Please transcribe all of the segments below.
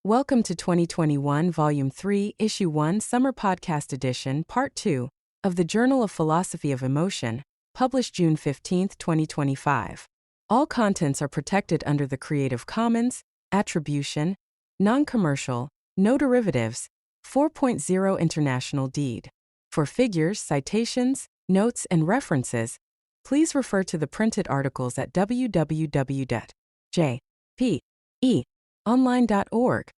Welcome to 2021 Volume 3, Issue 1, Summer Podcast Edition, Part 2, of the Journal of Philosophy of Emotion, published June 15, 2025. All contents are protected under the Creative Commons, Attribution, Non-Commercial, No Derivatives, 4.0 International Deed. For figures, citations, notes, and references, please refer to the printed articles at www.jpeonline.org.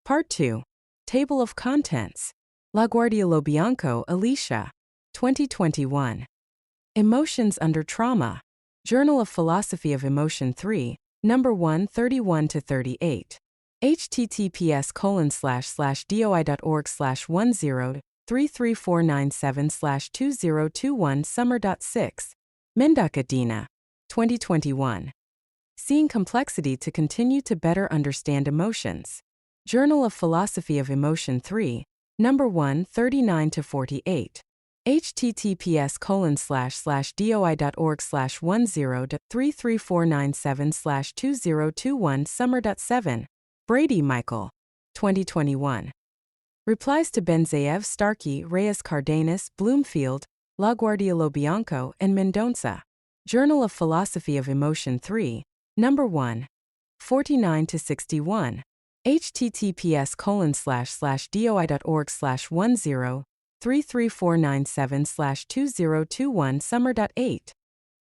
Part 2. Table of Contents. LaGuardia Lobianco, Alicia. 2021. Emotions Under Trauma. Journal of Philosophy of Emotion 3, Number 1, 31-38. https://doi.org/10-33497/2021 Summer.6. Mendaka Dina. 2021. Seeing Complexity to Continue to Better Understand Emotions. Journal of Philosophy of Emotion 3, Number 1, 39-48. https://doi.org/10-33497/2021 Summer.7. Brady, Michael. 2021. Replies to Benzayev, Starkey, Reyes Cardenas, Bloomfield, LaGuardia Lobianco, and Mendonça. Journal of Philosophy of Emotion 3, Number 1. 49-61. https://doi.org/10-33497/2021 Summer.8.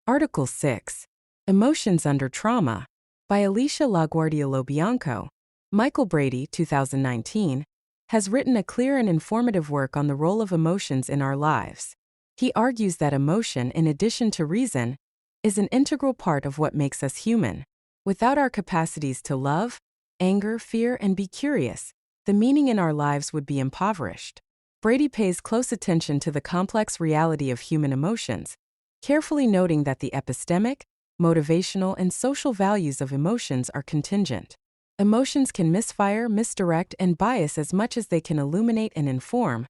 Article 6. Emotions Under Trauma. By Alicia LaGuardia Lobianco. Michael Brady, 2019, has written a clear and informative work on the role of emotions in our lives. He argues that emotion, in addition to reason, is an integral part of what makes us human. Without our capacities to love, anger, fear, and be curious, the meaning in our lives would be impoverished. Brady pays close attention to the complex reality of human emotions, carefully noting that the epistemic, motivational, and social values of emotions are contingent. Emotions can misfire, misdirect, and bias as much as they can illuminate and inform,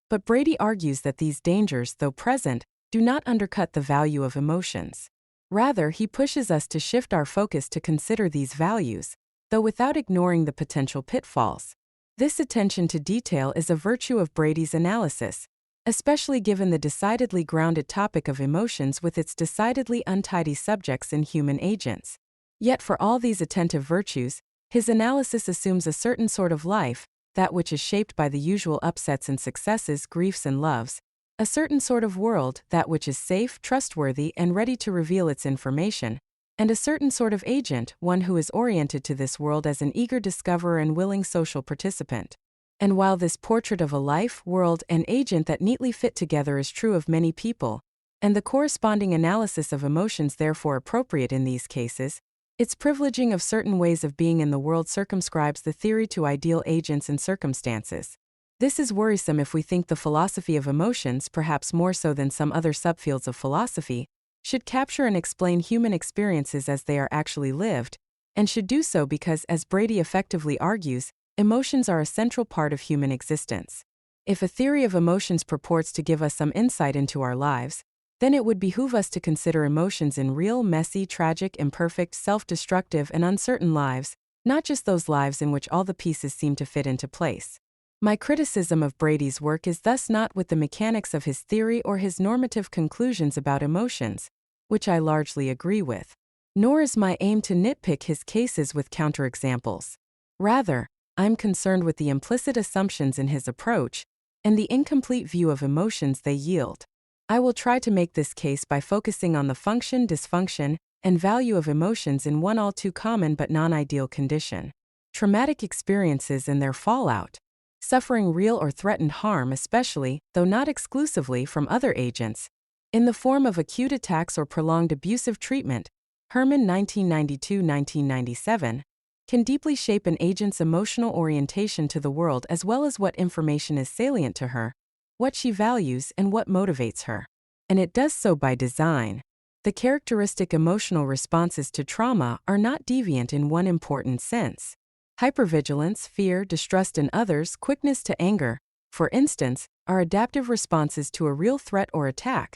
but Brady argues that these dangers, though present, do not undercut the value of emotions. Rather, he pushes us to shift our focus to consider these values, though without ignoring the potential pitfalls. This attention to detail is a virtue of Brady's analysis, especially given the decidedly grounded topic of emotions with its decidedly untidy subjects in human agents. Yet for all these attentive virtues, his analysis assumes a certain sort of life, that which is shaped by the usual upsets and successes, griefs and loves, a certain sort of world, that which is safe, trustworthy, and ready to reveal its information, and a certain sort of agent, one who is oriented to this world as an eager discoverer and willing social participant. And while this portrait of a life, world, and agent that neatly fit together is true of many people, and the corresponding analysis of emotions therefore appropriate in these cases, its privileging of certain ways of being in the world circumscribes the theory to ideal agents and circumstances. This is worrisome if we think the philosophy of emotions, perhaps more so than some other subfields of philosophy, should capture and explain human experiences as they are actually lived, and should do so because, as Brady effectively argues, emotions are a central part of human existence. If a theory of emotions purports to give us some insight into our lives, then it would behoove us to consider emotions in real, messy, tragic, imperfect, self-destructive, and uncertain lives, not just those lives in which all the pieces seem to fit into place. My criticism of Brady's work is thus not with the mechanics of his theory or his normative conclusions about emotions, which I largely agree with, nor is my aim to nitpick his cases with counterexamples. Rather, I'm concerned with the implicit assumptions in his approach and the incomplete view of emotions they yield. I will try to make this case by focusing on the function, dysfunction, and value of emotions in one all too common but non-ideal condition: traumatic experiences and their fallout. Suffering real or threatened harm, especially, though not exclusively, from other agents, in the form of acute attacks or prolonged abusive treatment, Herman 1992-1997, can deeply shape an agent's emotional orientation to the world as well as what information is salient to her, what she values, and what motivates her. And it does so by design. The characteristic emotional responses to trauma are not deviant in one important sense. Hypervigilance, fear, distrust in others, quickness to anger, for instance, are adaptive responses to a real threat or attack,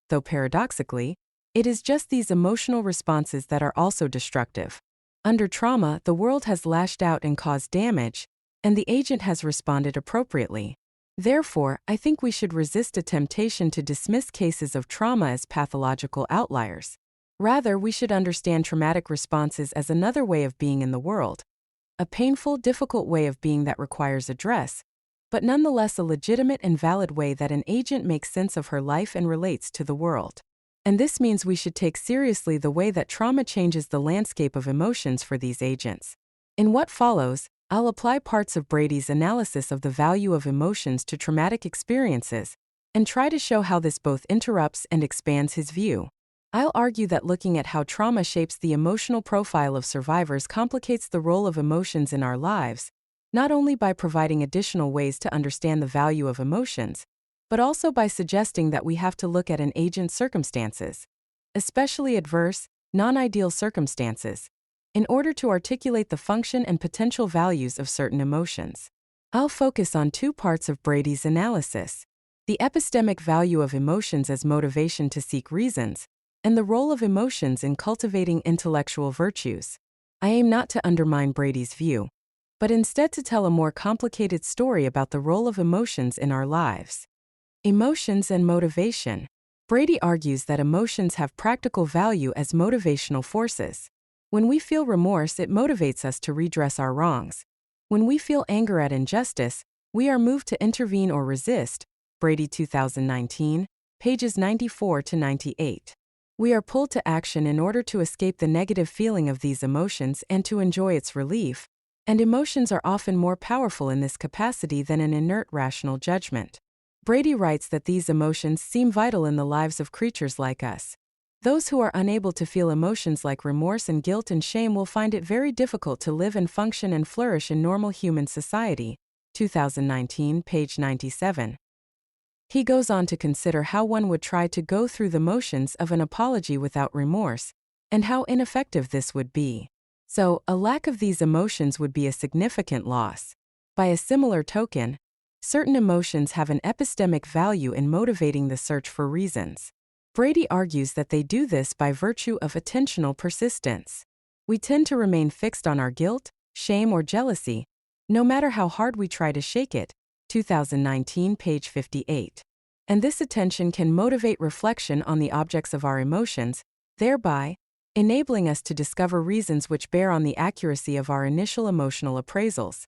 though paradoxically, it is just these emotional responses that are also destructive. Under trauma, the world has lashed out and caused damage, and the agent has responded appropriately. Therefore, I think we should resist a temptation to dismiss cases of trauma as pathological outliers. Rather, we should understand traumatic responses as another way of being in the world, a painful, difficult way of being that requires address, but nonetheless a legitimate and valid way that an agent makes sense of her life and relates to the world. And this means we should take seriously the way that trauma changes the landscape of emotions for these agents. In what follows, I'll apply parts of Brady's analysis of the value of emotions to traumatic experiences, and try to show how this both interrupts and expands his view. I'll argue that looking at how trauma shapes the emotional profile of survivors complicates the role of emotions in our lives, not only by providing additional ways to understand the value of emotions, but also by suggesting that we have to look at an agent's circumstances, especially adverse, non-ideal circumstances, in order to articulate the function and potential values of certain emotions. I'll focus on two parts of Brady's analysis: the epistemic value of emotions as motivation to seek reasons, and the role of emotions in cultivating intellectual virtues. I aim not to undermine Brady's view, but instead to tell a more complicated story about the role of emotions in our lives. Emotions and motivation. Brady argues that emotions have practical value as motivational forces. When we feel remorse, it motivates us to redress our wrongs. When we feel anger at injustice, we are moved to intervene or resist. Brady 2019, pages 94 to 98. We are pulled to action in order to escape the negative feeling of these emotions and to enjoy its relief, and emotions are often more powerful in this capacity than an inert rational judgment. Brady writes that these emotions seem vital in the lives of creatures like us. Those who are unable to feel emotions like remorse and guilt and shame will find it very difficult to live and function and flourish in normal human society. 2019, page 97. He goes on to consider how one would try to go through the motions of an apology without remorse, and how ineffective this would be. So, a lack of these emotions would be a significant loss. By a similar token, certain emotions have an epistemic value in motivating the search for reasons. Brady argues that they do this by virtue of attentional persistence. We tend to remain fixed on our guilt, shame, or jealousy, no matter how hard we try to shake it. 2019, page 58. And this attention can motivate reflection on the objects of our emotions, thereby enabling us to discover reasons which bear on the accuracy of our initial emotional appraisals.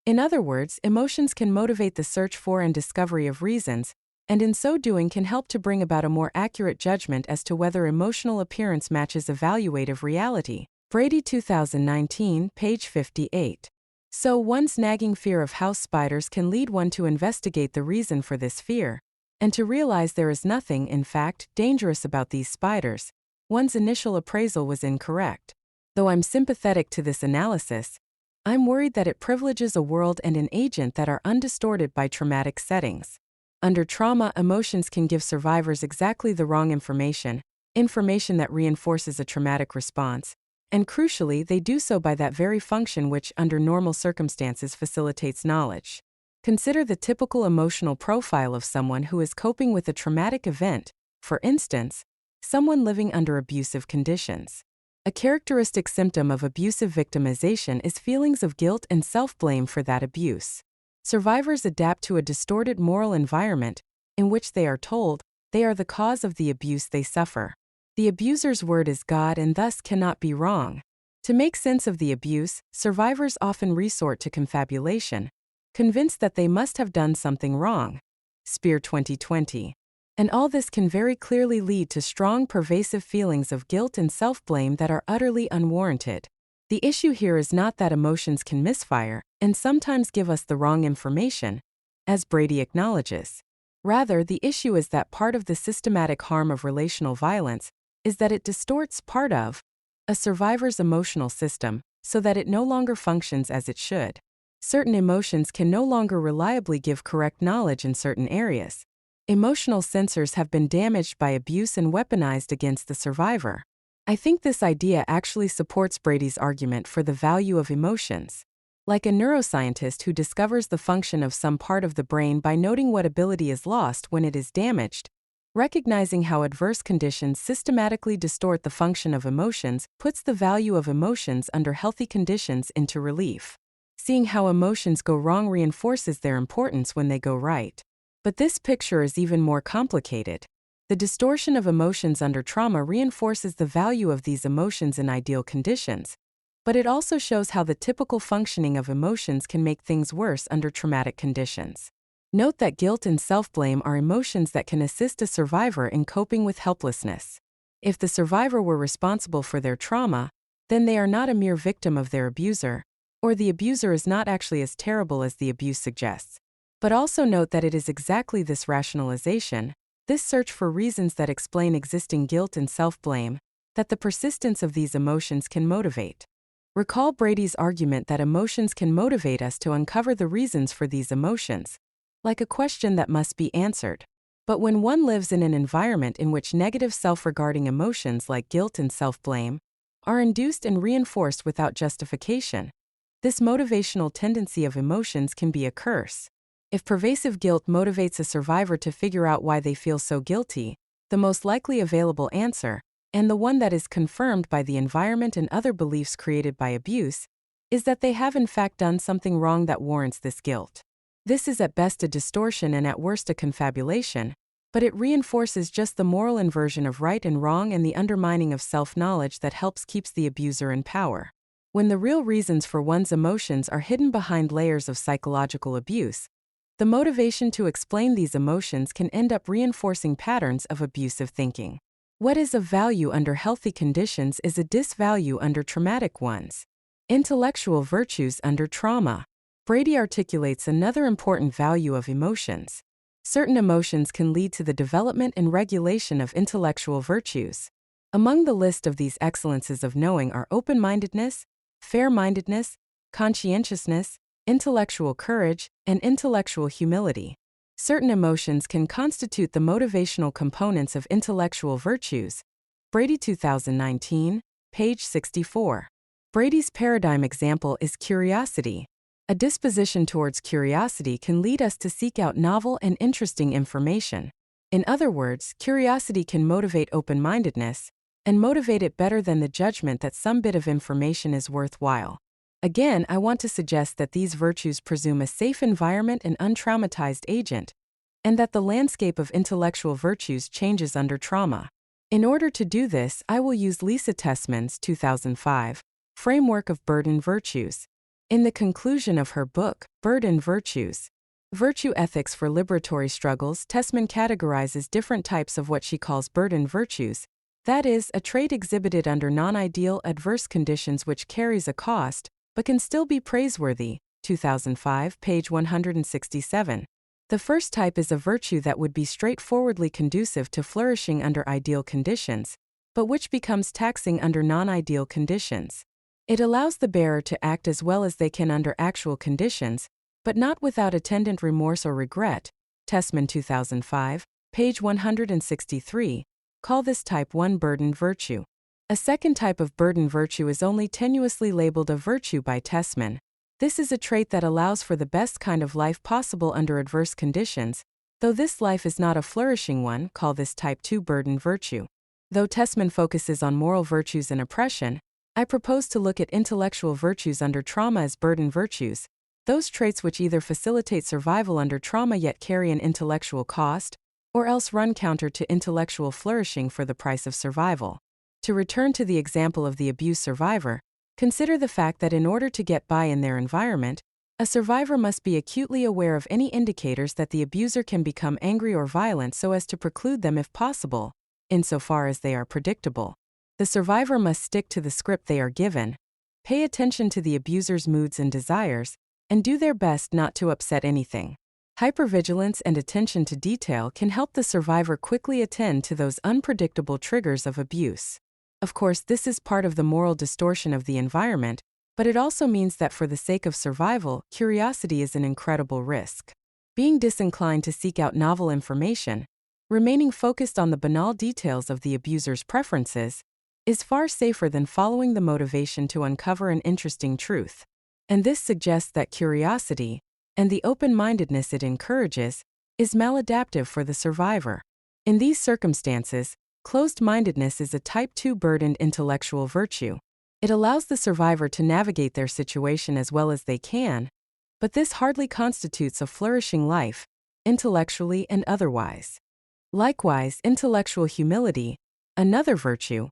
In other words, emotions can motivate the search for and discovery of reasons, and in so doing can help to bring about a more accurate judgment as to whether emotional appearance matches evaluative reality. Brady 2019, page 58. So one's nagging fear of house spiders can lead one to investigate the reason for this fear, and to realize there is nothing, in fact, dangerous about these spiders. One's initial appraisal was incorrect. Though I'm sympathetic to this analysis, I'm worried that it privileges a world and an agent that are undistorted by traumatic settings. Under trauma, emotions can give survivors exactly the wrong information that reinforces a traumatic response, and crucially, they do so by that very function which, under normal circumstances, facilitates knowledge. Consider the typical emotional profile of someone who is coping with a traumatic event, for instance, someone living under abusive conditions. A characteristic symptom of abusive victimization is feelings of guilt and self-blame for that abuse. Survivors adapt to a distorted moral environment in which they are told they are the cause of the abuse they suffer. The abuser's word is God and thus cannot be wrong. To make sense of the abuse, survivors often resort to confabulation, convinced that they must have done something wrong. Spear 2020. And all this can very clearly lead to strong, pervasive feelings of guilt and self-blame that are utterly unwarranted. The issue here is not that emotions can misfire and sometimes give us the wrong information, as Brady acknowledges. Rather, the issue is that part of the systematic harm of relational violence is that it distorts part of a survivor's emotional system so that it no longer functions as it should. Certain emotions can no longer reliably give correct knowledge in certain areas. Emotional sensors have been damaged by abuse and weaponized against the survivor. I think this idea actually supports Brady's argument for the value of emotions. Like a neuroscientist who discovers the function of some part of the brain by noting what ability is lost when it is damaged, recognizing how adverse conditions systematically distort the function of emotions puts the value of emotions under healthy conditions into relief. Seeing how emotions go wrong reinforces their importance when they go right. But this picture is even more complicated. The distortion of emotions under trauma reinforces the value of these emotions in ideal conditions, but it also shows how the typical functioning of emotions can make things worse under traumatic conditions. Note that guilt and self-blame are emotions that can assist a survivor in coping with helplessness. If the survivor were responsible for their trauma, then they are not a mere victim of their abuser, or the abuser is not actually as terrible as the abuse suggests. But also note that it is exactly this rationalization, this search for reasons that explain existing guilt and self-blame, that the persistence of these emotions can motivate. Recall Brady's argument that emotions can motivate us to uncover the reasons for these emotions, like a question that must be answered. But when one lives in an environment in which negative self-regarding emotions like guilt and self-blame are induced and reinforced without justification, this motivational tendency of emotions can be a curse. If pervasive guilt motivates a survivor to figure out why they feel so guilty, the most likely available answer, and the one that is confirmed by the environment and other beliefs created by abuse, is that they have in fact done something wrong that warrants this guilt. This is at best a distortion and at worst a confabulation, but it reinforces just the moral inversion of right and wrong and the undermining of self-knowledge that helps keeps the abuser in power. When the real reasons for one's emotions are hidden behind layers of psychological abuse, the motivation to explain these emotions can end up reinforcing patterns of abusive thinking. What is of value under healthy conditions is a disvalue under traumatic ones. Intellectual virtues under trauma. Brady articulates another important value of emotions. Certain emotions can lead to the development and regulation of intellectual virtues. Among the list of these excellences of knowing are open-mindedness, fair-mindedness, conscientiousness, intellectual courage, and intellectual humility. Certain emotions can constitute the motivational components of intellectual virtues. Brady 2019, page 64. Brady's paradigm example is curiosity. A disposition towards curiosity can lead us to seek out novel and interesting information. In other words, curiosity can motivate open-mindedness, and motivate it better than the judgment that some bit of information is worthwhile. Again, I want to suggest that these virtues presume a safe environment and untraumatized agent, and that the landscape of intellectual virtues changes under trauma. In order to do this, I will use Lisa Tessman's 2005 framework of burden virtues. In the conclusion of her book, Burden Virtues, Virtue Ethics for Liberatory Struggles, Tessman categorizes different types of what she calls burden virtues, that is, a trait exhibited under non-ideal, adverse conditions which carries a cost, but can still be praiseworthy. 2005, page 167. The first type is a virtue that would be straightforwardly conducive to flourishing under ideal conditions, but which becomes taxing under non-ideal conditions. It allows the bearer to act as well as they can under actual conditions, but not without attendant remorse or regret. Tessman 2005, page 163. Call this type 1 burden virtue. A second type of burden virtue is only tenuously labeled a virtue by Tessman. This is a trait that allows for the best kind of life possible under adverse conditions, though this life is not a flourishing one. Call this type 2 burden virtue. Though Tessman focuses on moral virtues and oppression, I propose to look at intellectual virtues under trauma as burden virtues, those traits which either facilitate survival under trauma yet carry an intellectual cost, or else run counter to intellectual flourishing for the price of survival. To return to the example of the abuse survivor, consider the fact that in order to get by in their environment, a survivor must be acutely aware of any indicators that the abuser can become angry or violent so as to preclude them if possible, insofar as they are predictable. The survivor must stick to the script they are given, pay attention to the abuser's moods and desires, and do their best not to upset anything. Hypervigilance and attention to detail can help the survivor quickly attend to those unpredictable triggers of abuse. Of course, this is part of the moral distortion of the environment, but it also means that for the sake of survival, curiosity is an incredible risk. Being disinclined to seek out novel information, remaining focused on the banal details of the abuser's preferences, is far safer than following the motivation to uncover an interesting truth. And this suggests that curiosity, and the open-mindedness it encourages, is maladaptive for the survivor. In these circumstances, closed-mindedness is a type 2 burdened intellectual virtue. It allows the survivor to navigate their situation as well as they can, but this hardly constitutes a flourishing life, intellectually and otherwise. Likewise, intellectual humility, another virtue,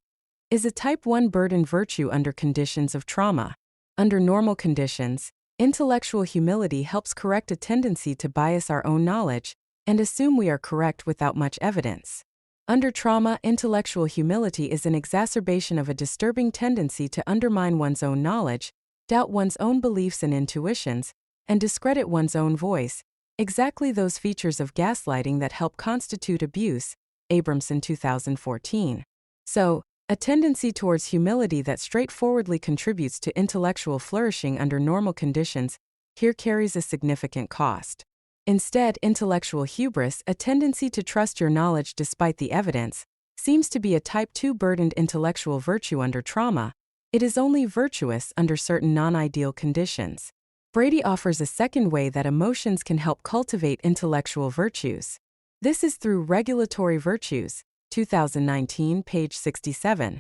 is a type 1 burden virtue under conditions of trauma. Under normal conditions, intellectual humility helps correct a tendency to bias our own knowledge and assume we are correct without much evidence. Under trauma, intellectual humility is an exacerbation of a disturbing tendency to undermine one's own knowledge, doubt one's own beliefs and intuitions, and discredit one's own voice, exactly those features of gaslighting that help constitute abuse, Abramson 2014. So, a tendency towards humility that straightforwardly contributes to intellectual flourishing under normal conditions here carries a significant cost. Instead, intellectual hubris, a tendency to trust your knowledge despite the evidence, seems to be a type 2 burdened intellectual virtue under trauma. It is only virtuous under certain non-ideal conditions. Brady offers a second way that emotions can help cultivate intellectual virtues. This is through regulatory virtues, 2019, page 67.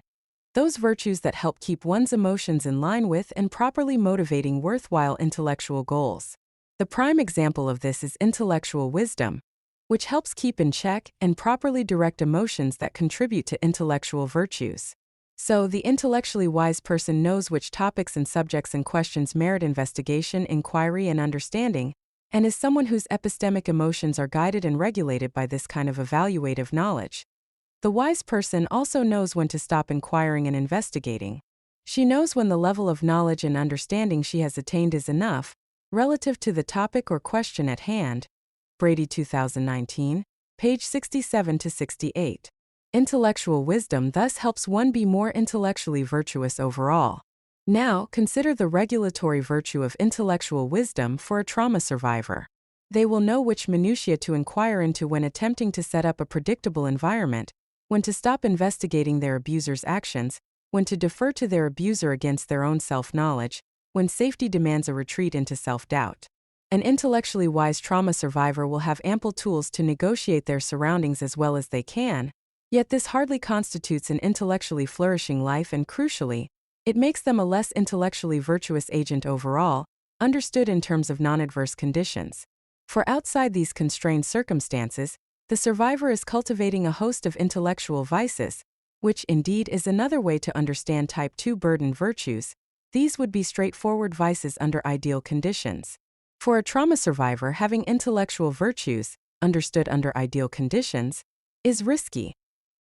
Those virtues that help keep one's emotions in line with and properly motivating worthwhile intellectual goals. The prime example of this is intellectual wisdom, which helps keep in check and properly direct emotions that contribute to intellectual virtues. So, the intellectually wise person knows which topics and subjects and questions merit investigation, inquiry, and understanding, and is someone whose epistemic emotions are guided and regulated by this kind of evaluative knowledge. The wise person also knows when to stop inquiring and investigating. She knows when the level of knowledge and understanding she has attained is enough, relative to the topic or question at hand. Brady 2019, page 67 to 68. Intellectual wisdom thus helps one be more intellectually virtuous overall. Now, consider the regulatory virtue of intellectual wisdom for a trauma survivor. They will know which minutiae to inquire into when attempting to set up a predictable environment, when to stop investigating their abuser's actions, when to defer to their abuser against their own self-knowledge, when safety demands a retreat into self-doubt. An intellectually wise trauma survivor will have ample tools to negotiate their surroundings as well as they can, yet this hardly constitutes an intellectually flourishing life and, crucially, it makes them a less intellectually virtuous agent overall, understood in terms of non-adverse conditions. For outside these constrained circumstances, the survivor is cultivating a host of intellectual vices, which indeed is another way to understand type 2 burden virtues. These would be straightforward vices under ideal conditions. For a trauma survivor, having intellectual virtues, understood under ideal conditions, is risky,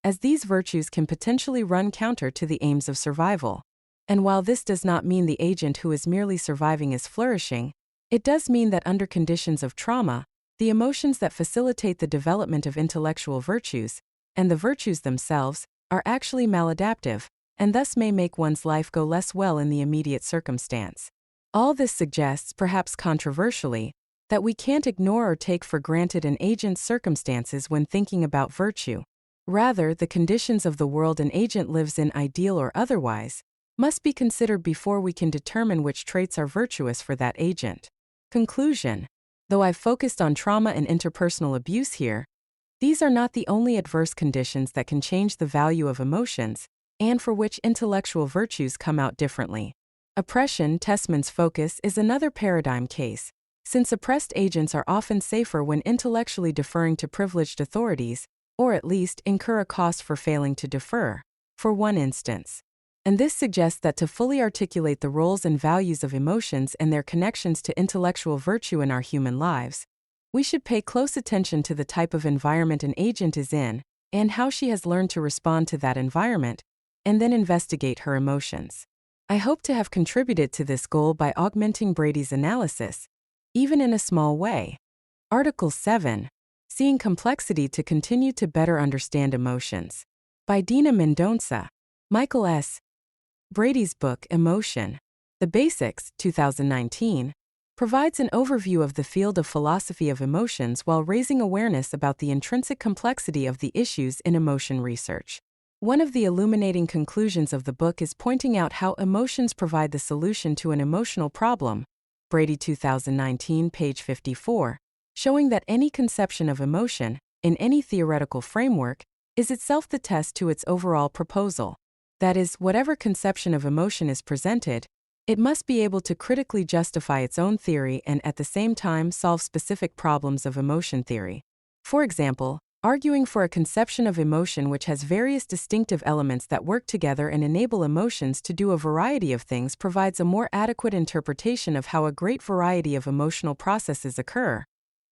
as these virtues can potentially run counter to the aims of survival. And while this does not mean the agent who is merely surviving is flourishing, it does mean that under conditions of trauma, the emotions that facilitate the development of intellectual virtues, and the virtues themselves, are actually maladaptive, and thus may make one's life go less well in the immediate circumstance. All this suggests, perhaps controversially, that we can't ignore or take for granted an agent's circumstances when thinking about virtue. Rather, the conditions of the world an agent lives in, ideal or otherwise, must be considered before we can determine which traits are virtuous for that agent. Conclusion. Though I've focused on trauma and interpersonal abuse here, these are not the only adverse conditions that can change the value of emotions, and for which intellectual virtues come out differently. Oppression, Tessman's focus, is another paradigm case, since oppressed agents are often safer when intellectually deferring to privileged authorities, or at least incur a cost for failing to defer, for one instance. And this suggests that to fully articulate the roles and values of emotions and their connections to intellectual virtue in our human lives, we should pay close attention to the type of environment an agent is in, and how she has learned to respond to that environment, and then investigate her emotions. I hope to have contributed to this goal by augmenting Brady's analysis, even in a small way. Article 7. Seeing Complexity to Continue to Better Understand Emotions. By Dina Mendonça. Michael S. Brady's book, Emotion, The Basics, 2019, provides an overview of the field of philosophy of emotions while raising awareness about the intrinsic complexity of the issues in emotion research. One of the illuminating conclusions of the book is pointing out how emotions provide the solution to an emotional problem, Brady 2019, page 54, showing that any conception of emotion, in any theoretical framework, is itself the test to its overall proposal. that is, whatever conception of emotion is presented, it must be able to critically justify its own theory and at the same time solve specific problems of emotion theory. For example, arguing for a conception of emotion which has various distinctive elements that work together and enable emotions to do a variety of things provides a more adequate interpretation of how a great variety of emotional processes occur.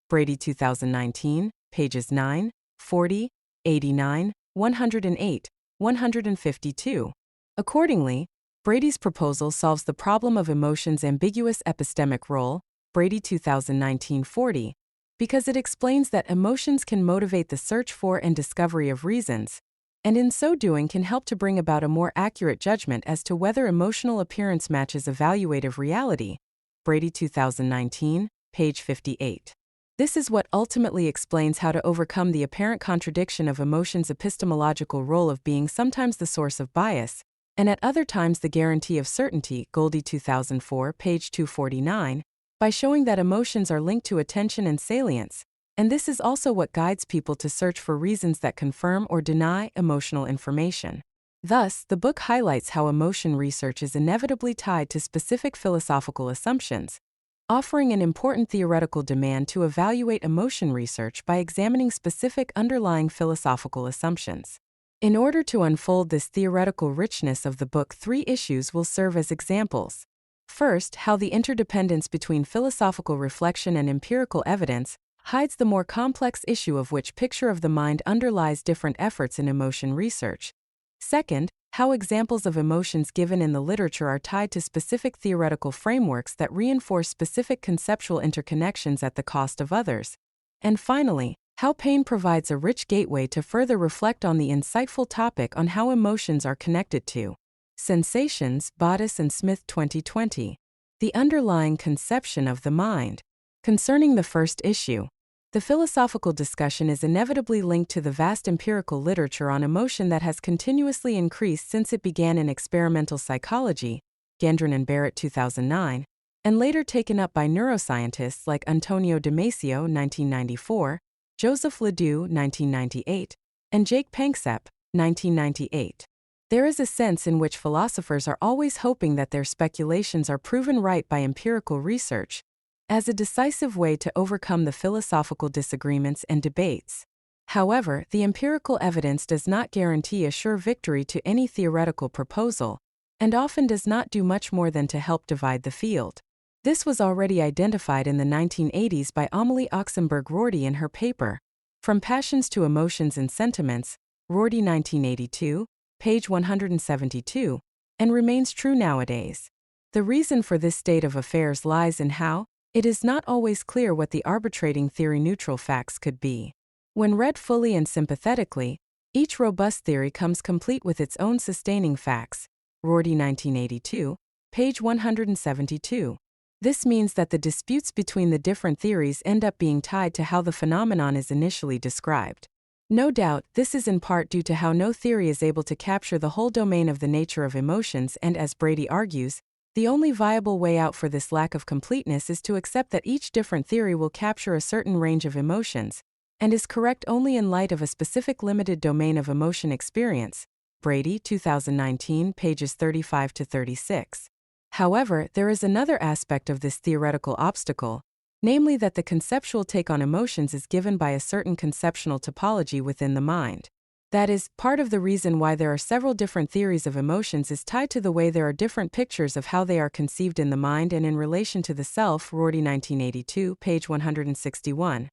Brady 2019, pages 9, 40, 89, 108, 152. Accordingly, Brady's proposal solves the problem of emotion's ambiguous epistemic role, Brady 2019-40, because it explains that emotions can motivate the search for and discovery of reasons, and in so doing can help to bring about a more accurate judgment as to whether emotional appearance matches evaluative reality, Brady 2019, page 58. This is what ultimately explains how to overcome the apparent contradiction of emotion's epistemological role of being sometimes the source of bias, and at other times the guarantee of certainty, Goldie 2004, page 249, by showing that emotions are linked to attention and salience, and this is also what guides people to search for reasons that confirm or deny emotional information. Thus, the book highlights how emotion research is inevitably tied to specific philosophical assumptions, offering an important theoretical demand to evaluate emotion research by examining specific underlying philosophical assumptions. In order to unfold this theoretical richness of the book, 3 issues will serve as examples. First, how the interdependence between philosophical reflection and empirical evidence hides the more complex issue of which picture of the mind underlies different efforts in emotion research. Second, how examples of emotions given in the literature are tied to specific theoretical frameworks that reinforce specific conceptual interconnections at the cost of others. And finally, how pain provides a rich gateway to further reflect on the insightful topic on how emotions are connected to sensations, Bodice and Smith 2020. The underlying conception of the mind. Concerning the first issue, the philosophical discussion is inevitably linked to the vast empirical literature on emotion that has continuously increased since it began in experimental psychology, Gendron and Barrett 2009, and later taken up by neuroscientists like Antonio Damasio 1994, Joseph Ledoux 1998, and Jake Panksepp 1998. There is a sense in which philosophers are always hoping that their speculations are proven right by empirical research, as a decisive way to overcome the philosophical disagreements and debates. However, the empirical evidence does not guarantee a sure victory to any theoretical proposal, and often does not do much more than to help divide the field. This was already identified in the 1980s by Amelie Oxenberg-Rorty in her paper, From Passions to Emotions and Sentiments, Rorty 1982, page 172, and remains true nowadays. The reason for this state of affairs lies in how it is not always clear what the arbitrating theory-neutral facts could be. When read fully and sympathetically, each robust theory comes complete with its own sustaining facts, Rorty 1982, page 172. This means that the disputes between the different theories end up being tied to how the phenomenon is initially described. No doubt, this is in part due to how no theory is able to capture the whole domain of the nature of emotions, and as Brady argues, the only viable way out for this lack of completeness is to accept that each different theory will capture a certain range of emotions, and is correct only in light of a specific limited domain of emotion experience. Brady, 2019, pages 35 to 36. However, there is another aspect of this theoretical obstacle, namely that the conceptual take on emotions is given by a certain conceptual topology within the mind. That is, part of the reason why there are several different theories of emotions is tied to the way there are different pictures of how they are conceived in the mind and in relation to the self, Rorty 1982, page 161.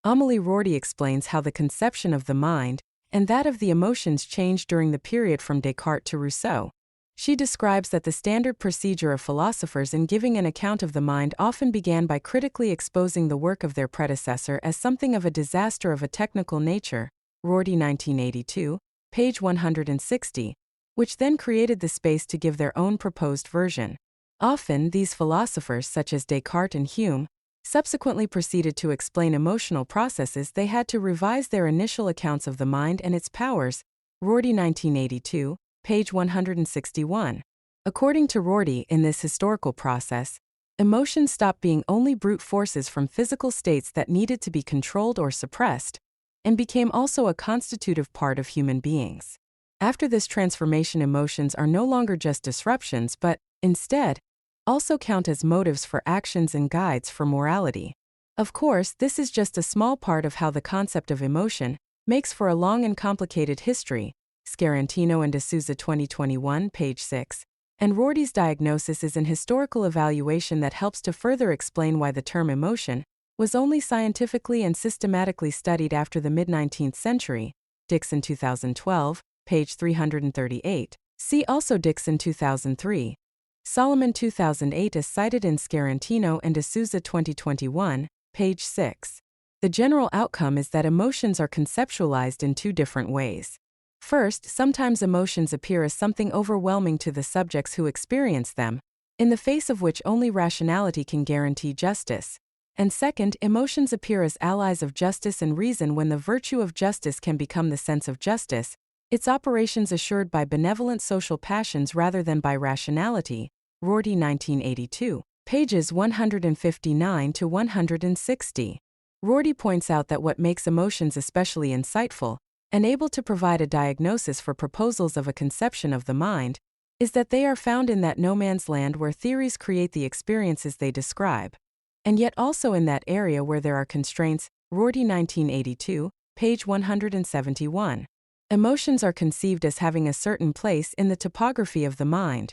Amelie Rorty explains how the conception of the mind and that of the emotions changed during the period from Descartes to Rousseau. She describes that the standard procedure of philosophers in giving an account of the mind often began by critically exposing the work of their predecessor as something of a disaster of a technical nature, Rorty 1982, page 160, which then created the space to give their own proposed version. Often, these philosophers, such as Descartes and Hume, subsequently proceeded to explain emotional processes. They had to revise their initial accounts of the mind and its powers, Rorty 1982, page 161. According to Rorty, in this historical process, emotions stopped being only brute forces from physical states that needed to be controlled or suppressed, and became also a constitutive part of human beings. After this transformation, emotions are no longer just disruptions but, instead, also count as motives for actions and guides for morality. Of course, this is just a small part of how the concept of emotion makes for a long and complicated history. Scarantino and D'Souza 2021, page 6. And Rorty's diagnosis is an historical evaluation that helps to further explain why the term emotion was only scientifically and systematically studied after the mid-19th century. Dixon 2012, page 338. See also Dixon 2003. Solomon 2008 is cited in Scarantino and D'Souza 2021, page 6. The general outcome is that emotions are conceptualized in two different ways. First, sometimes emotions appear as something overwhelming to the subjects who experience them, in the face of which only rationality can guarantee justice. And second, emotions appear as allies of justice and reason when the virtue of justice can become the sense of justice, its operations assured by benevolent social passions rather than by rationality. Rorty 1982. Pages 159 to 160. Rorty points out that what makes emotions especially insightful and able to provide a diagnosis for proposals of a conception of the mind is that they are found in that no man's land where theories create the experiences they describe, and yet also in that area where there are constraints. Rorty 1982, page 171. Emotions are conceived as having a certain place in the topography of the mind.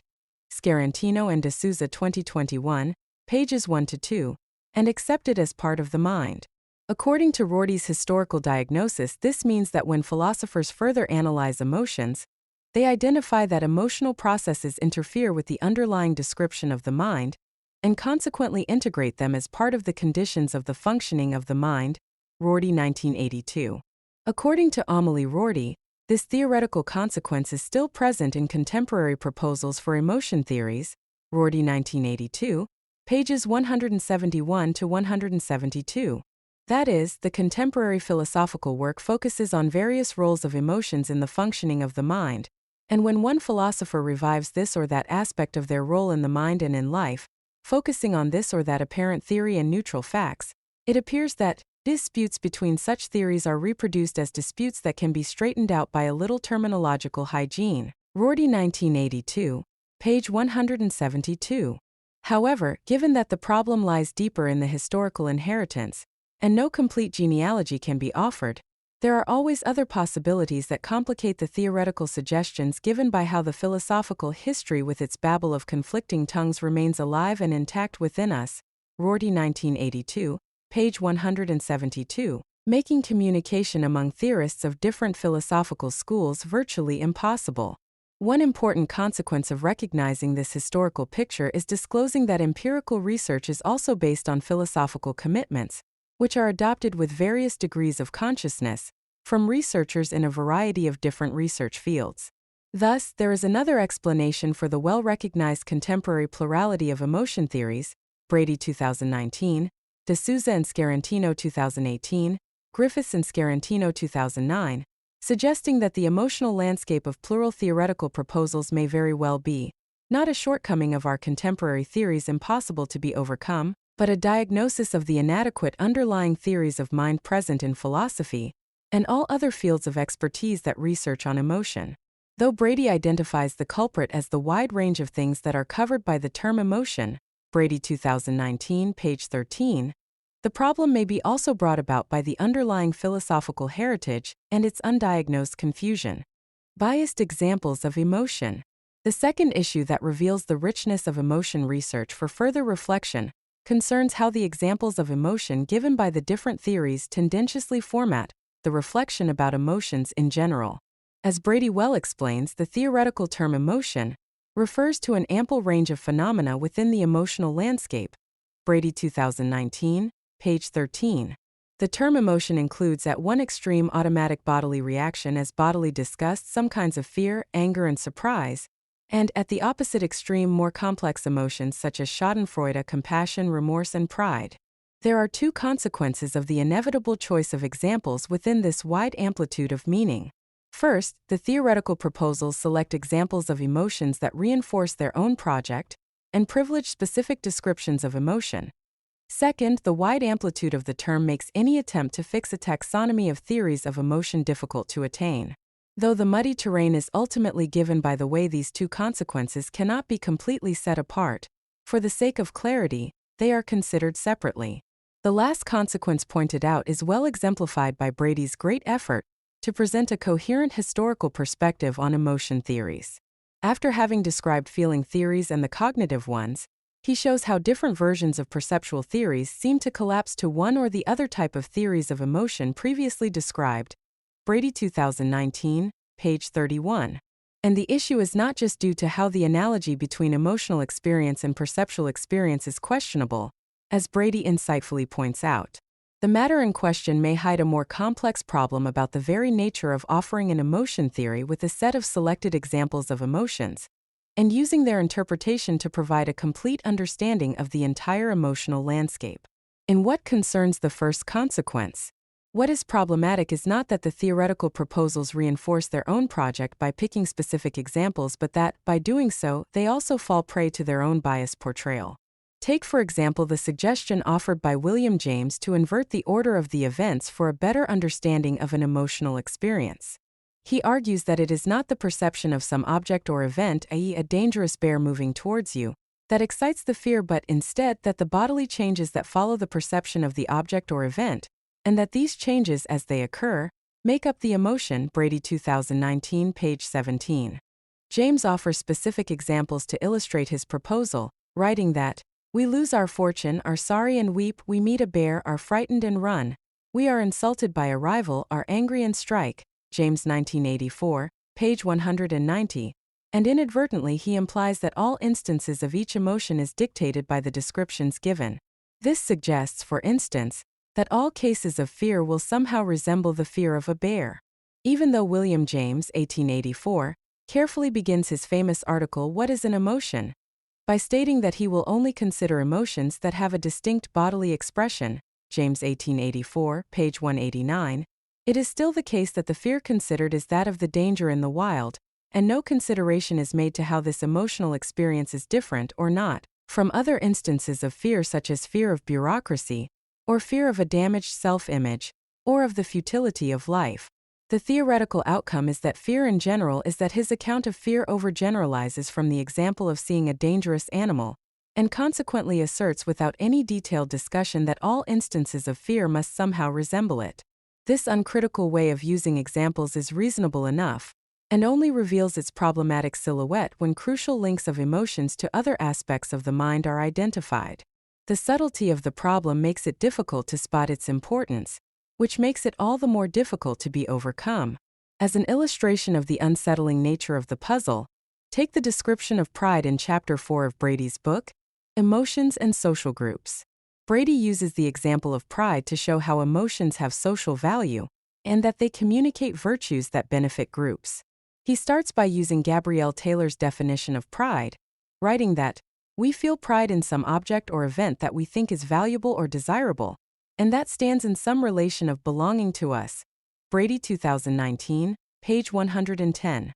Scarantino and D'Souza 2021, pages 1 to 2, and accepted as part of the mind. According to Rorty's historical diagnosis, this means that when philosophers further analyze emotions, they identify that emotional processes interfere with the underlying description of the mind, and consequently integrate them as part of the conditions of the functioning of the mind. Rorty 1982. According to Amelie Rorty, this theoretical consequence is still present in contemporary proposals for emotion theories. Rorty 1982, pages 171 to 172. That is, the contemporary philosophical work focuses on various roles of emotions in the functioning of the mind, and when one philosopher revives this or that aspect of their role in the mind and in life, focusing on this or that apparent theory and neutral facts, it appears that disputes between such theories are reproduced as disputes that can be straightened out by a little terminological hygiene. Rorty 1982, page 172. However, given that the problem lies deeper in the historical inheritance, and no complete genealogy can be offered, there are always other possibilities that complicate the theoretical suggestions given by how the philosophical history with its babble of conflicting tongues remains alive and intact within us. Rorty 1982, page 172, making communication among theorists of different philosophical schools virtually impossible. One important consequence of recognizing this historical picture is disclosing that empirical research is also based on philosophical commitments, which are adopted with various degrees of consciousness, from researchers in a variety of different research fields. Thus, there is another explanation for the well-recognized contemporary plurality of emotion theories. Brady 2019, D'Souza and Scarantino 2018, Griffiths and Scarantino 2009, suggesting that the emotional landscape of plural theoretical proposals may very well be not a shortcoming of our contemporary theories impossible to be overcome, but a diagnosis of the inadequate underlying theories of mind present in philosophy and all other fields of expertise that research on emotion. Though Brady identifies the culprit as the wide range of things that are covered by the term emotion, Brady 2019, page 13, the problem may be also brought about by the underlying philosophical heritage and its undiagnosed confusion. Biased examples of emotion. The second issue that reveals the richness of emotion research for further reflection concerns how the examples of emotion given by the different theories tendentiously format the reflection about emotions in general. As Brady well explains, the theoretical term emotion refers to an ample range of phenomena within the emotional landscape. Brady 2019, page 13. The term emotion includes at one extreme automatic bodily reaction as bodily disgust, some kinds of fear, anger, and surprise, and at the opposite extreme more complex emotions such as schadenfreude, compassion, remorse, and pride. There are two consequences of the inevitable choice of examples within this wide amplitude of meaning. First, the theoretical proposals select examples of emotions that reinforce their own project and privilege specific descriptions of emotion. Second, the wide amplitude of the term makes any attempt to fix a taxonomy of theories of emotion difficult to attain. though the muddy terrain is ultimately given by the way these two consequences cannot be completely set apart. For the sake of clarity, they are considered separately. The last consequence pointed out is well exemplified by Brady's great effort to present a coherent historical perspective on emotion theories. After having described feeling theories and the cognitive ones, he shows how different versions of perceptual theories seem to collapse to one or the other type of theories of emotion previously described. Brady 2019, page 31. And the issue is not just due to how the analogy between emotional experience and perceptual experience is questionable, as Brady insightfully points out. The matter in question may hide a more complex problem about the very nature of offering an emotion theory with a set of selected examples of emotions, and using their interpretation to provide a complete understanding of the entire emotional landscape. In what concerns the first consequence, what is problematic is not that the theoretical proposals reinforce their own project by picking specific examples, but that, by doing so, they also fall prey to their own biased portrayal. Take, for example, the suggestion offered by William James to invert the order of the events for a better understanding of an emotional experience. He argues that it is not the perception of some object or event, i.e., a dangerous bear moving towards you, that excites the fear, but instead that the bodily changes that follow the perception of the object or event, and that these changes, as they occur, make up the emotion. Brady 2019, page 17. James offers specific examples to illustrate his proposal, writing that, "We lose our fortune, are sorry and weep, we meet a bear, are frightened and run. We are insulted by a rival, are angry and strike." James 1984, page 190. And inadvertently he implies that all instances of each emotion is dictated by the descriptions given. This suggests, for instance, that all cases of fear will somehow resemble the fear of a bear. Even though William James, 1884, carefully begins his famous article "What is an Emotion?" by stating that he will only consider emotions that have a distinct bodily expression, James 1884, page 189, it is still the case that the fear considered is that of the danger in the wild, and no consideration is made to how this emotional experience is different or not from other instances of fear, such as fear of bureaucracy, or fear of a damaged self-image, or of the futility of life. The theoretical outcome is that fear in general is that his account of fear overgeneralizes from the example of seeing a dangerous animal, and consequently asserts without any detailed discussion that all instances of fear must somehow resemble it. This uncritical way of using examples is reasonable enough, and only reveals its problematic silhouette when crucial links of emotions to other aspects of the mind are identified. The subtlety of the problem makes it difficult to spot its importance, which makes it all the more difficult to be overcome. As an illustration of the unsettling nature of the puzzle, take the description of pride in Chapter 4 of Brady's book, Emotions and Social Groups. Brady uses the example of pride to show how emotions have social value, and that they communicate virtues that benefit groups. He starts by using Gabrielle Taylor's definition of pride, writing that, "We feel pride in some object or event that we think is valuable or desirable, and that stands in some relation of belonging to us." Brady 2019, page 110.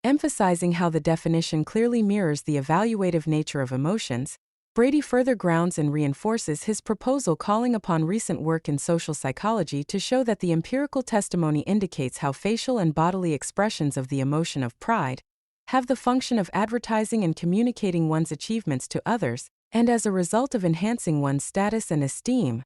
Emphasizing how the definition clearly mirrors the evaluative nature of emotions, Brady further grounds and reinforces his proposal, calling upon recent work in social psychology to show that the empirical testimony indicates how facial and bodily expressions of the emotion of pride have the function of advertising and communicating one's achievements to others, and as a result of enhancing one's status and esteem.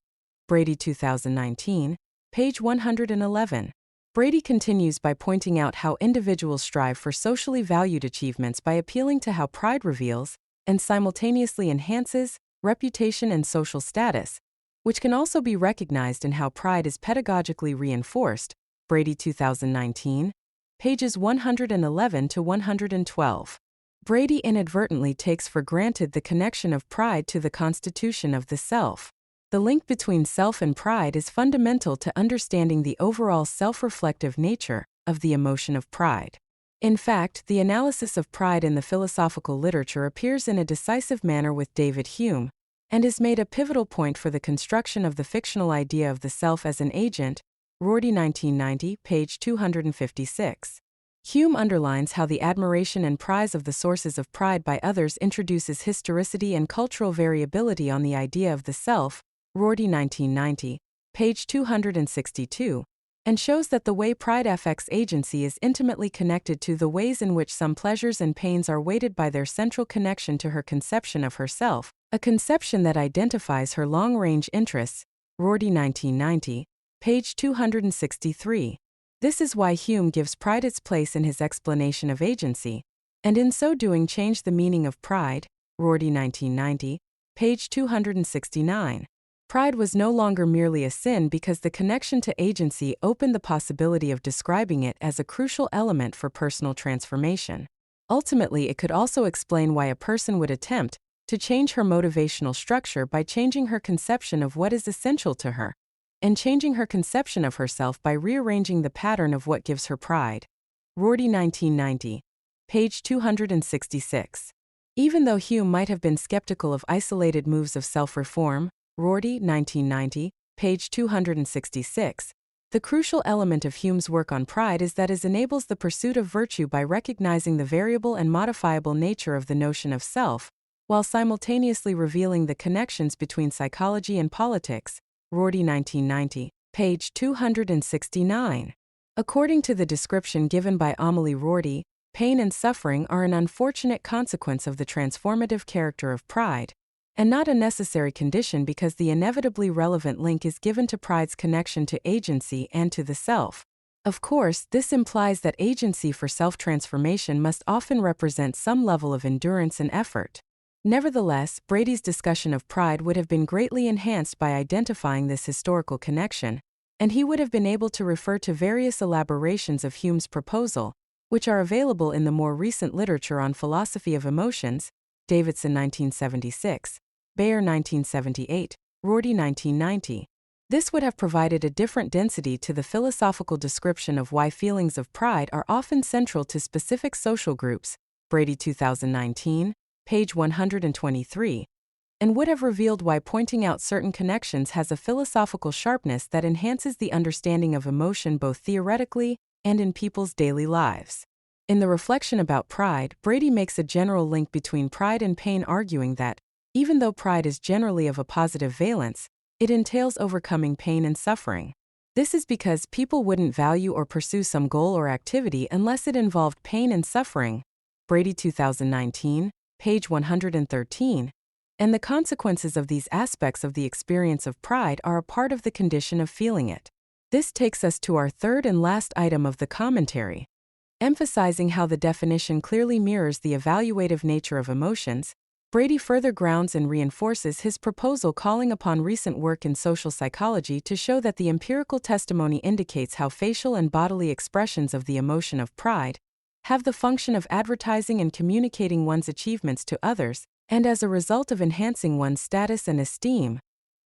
Brady 2019, page 111. Brady continues by pointing out how individuals strive for socially valued achievements by appealing to how pride reveals, and simultaneously enhances, reputation and social status, which can also be recognized in how pride is pedagogically reinforced. Brady 2019, pages 111 to 112. Brady inadvertently takes for granted the connection of pride to the constitution of the self. The link between self and pride is fundamental to understanding the overall self-reflective nature of the emotion of pride. In fact, the analysis of pride in the philosophical literature appears in a decisive manner with David Hume, and is made a pivotal point for the construction of the fictional idea of the self as an agent. Rorty 1990, page 256. Hume underlines how the admiration and prize of the sources of pride by others introduces historicity and cultural variability on the idea of the self. Rorty 1990, page 262, and shows that the way pride affects agency is intimately connected to the ways in which some pleasures and pains are weighted by their central connection to her conception of herself, a conception that identifies her long-range interests. Rorty 1990, page 263. This is why Hume gives pride its place in his explanation of agency, and in so doing changed the meaning of pride. Rorty 1990, page 269. Pride was no longer merely a sin because the connection to agency opened the possibility of describing it as a crucial element for personal transformation. Ultimately, it could also explain why a person would attempt to change her motivational structure by changing her conception of what is essential to her, and changing her conception of herself by rearranging the pattern of what gives her pride. Rorty 1990, page 266. Even though Hume might have been skeptical of isolated moves of self-reform, Rorty 1990, page 266, the crucial element of Hume's work on pride is that it enables the pursuit of virtue by recognizing the variable and modifiable nature of the notion of self, while simultaneously revealing the connections between psychology and politics. Rorty 1990, page 269. According to the description given by Amélie Rorty, pain and suffering are an unfortunate consequence of the transformative character of pride, and not a necessary condition because the inevitably relevant link is given to pride's connection to agency and to the self. Of course, this implies that agency for self-transformation must often represent some level of endurance and effort. Nevertheless, Brady's discussion of pride would have been greatly enhanced by identifying this historical connection, and he would have been able to refer to various elaborations of Hume's proposal, which are available in the more recent literature on philosophy of emotions, Davidson 1976, Bayer 1978, Rorty 1990. This would have provided a different density to the philosophical description of why feelings of pride are often central to specific social groups, Brady 2019, page 123, and would have revealed why pointing out certain connections has a philosophical sharpness that enhances the understanding of emotion both theoretically and in people's daily lives. In the reflection about pride, Brady makes a general link between pride and pain, arguing that, even though pride is generally of a positive valence, it entails overcoming pain and suffering. This is because people wouldn't value or pursue some goal or activity unless it involved pain and suffering. Brady 2019, page 113. And the consequences of these aspects of the experience of pride are a part of the condition of feeling it. This takes us to our third and last item of the commentary. Emphasizing how the definition clearly mirrors the evaluative nature of emotions, Brady further grounds and reinforces his proposal, calling upon recent work in social psychology to show that the empirical testimony indicates how facial and bodily expressions of the emotion of pride have the function of advertising and communicating one's achievements to others, and as a result of enhancing one's status and esteem.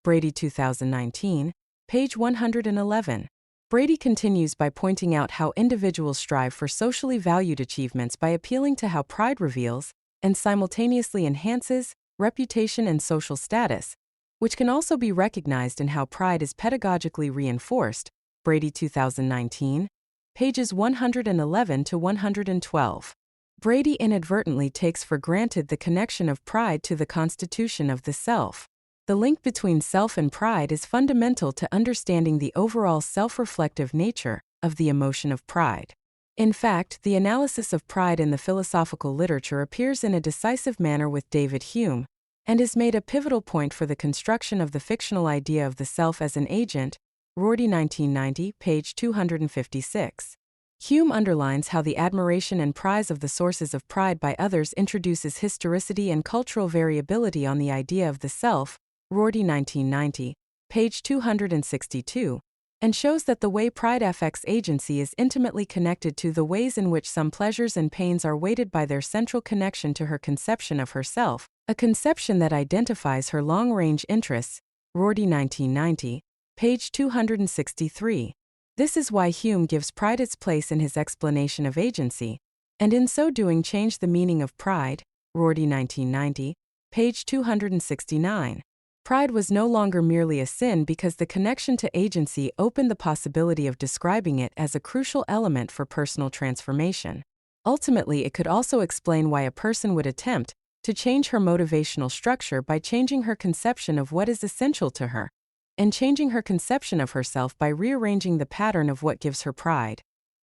Brady 2019, page 111. Brady continues by pointing out how individuals strive for socially valued achievements by appealing to how pride reveals, and simultaneously enhances, reputation and social status, which can also be recognized in how pride is pedagogically reinforced. Brady 2019, pages 111 to 112. Brady inadvertently takes for granted the connection of pride to the constitution of the self. The link between self and pride is fundamental to understanding the overall self-reflective nature of the emotion of pride. In fact, the analysis of pride in the philosophical literature appears in a decisive manner with David Hume, and is made a pivotal point for the construction of the fictional idea of the self as an agent. Rorty 1990, page 256. Hume underlines how the admiration and prize of the sources of pride by others introduces historicity and cultural variability on the idea of the self. Rorty 1990, page 262. And shows that the way pride affects agency is intimately connected to the ways in which some pleasures and pains are weighted by their central connection to her conception of herself, a conception that identifies her long-range interests. Rorty 1990, page 263. This is why Hume gives pride its place in his explanation of agency, and in so doing changed the meaning of pride. Rorty 1990, page 269. Pride was no longer merely a sin because the connection to agency opened the possibility of describing it as a crucial element for personal transformation. Ultimately, it could also explain why a person would attempt to change her motivational structure by changing her conception of what is essential to her, and changing her conception of herself by rearranging the pattern of what gives her pride.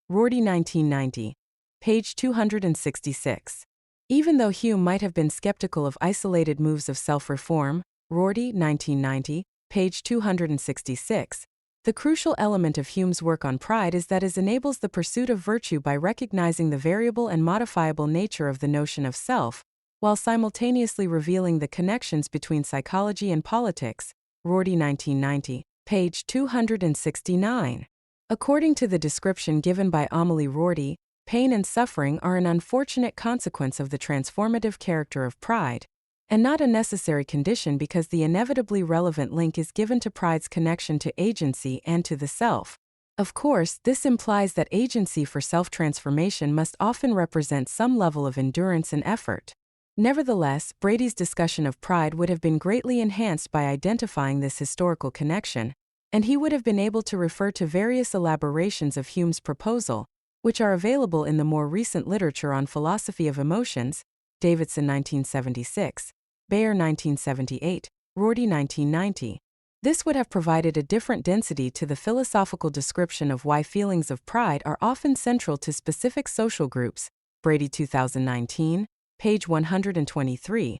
Rorty 1990. Page 266. Even though Hume might have been skeptical of isolated moves of self-reform, Rorty 1990, page 266, the crucial element of Hume's work on pride is that it enables the pursuit of virtue by recognizing the variable and modifiable nature of the notion of self, while simultaneously revealing the connections between psychology and politics. Rorty 1990, page 269. According to the description given by Amélie Rorty, pain and suffering are an unfortunate consequence of the transformative character of pride, and not a necessary condition because the inevitably relevant link is given to pride's connection to agency and to the self. Of course, this implies that agency for self-transformation must often represent some level of endurance and effort. Nevertheless, Brady's discussion of pride would have been greatly enhanced by identifying this historical connection, and he would have been able to refer to various elaborations of Hume's proposal, which are available in the more recent literature on philosophy of emotions, Davidson 1976, Bayer 1978, Rorty 1990. This would have provided a different density to the philosophical description of why feelings of pride are often central to specific social groups, Brady 2019, page 123,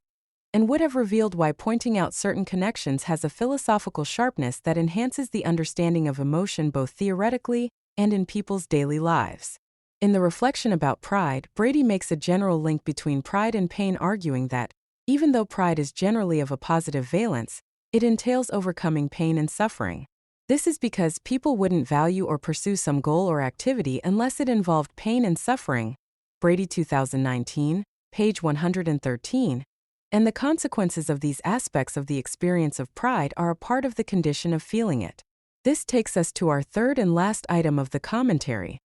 and would have revealed why pointing out certain connections has a philosophical sharpness that enhances the understanding of emotion both theoretically and in people's daily lives. In the reflection about pride, Brady makes a general link between pride and pain, arguing that, even though pride is generally of a positive valence, it entails overcoming pain and suffering. This is because people wouldn't value or pursue some goal or activity unless it involved pain and suffering. Brady 2019, page 113. And the consequences of these aspects of the experience of pride are a part of the condition of feeling it. This takes us to our third and last item of the commentary.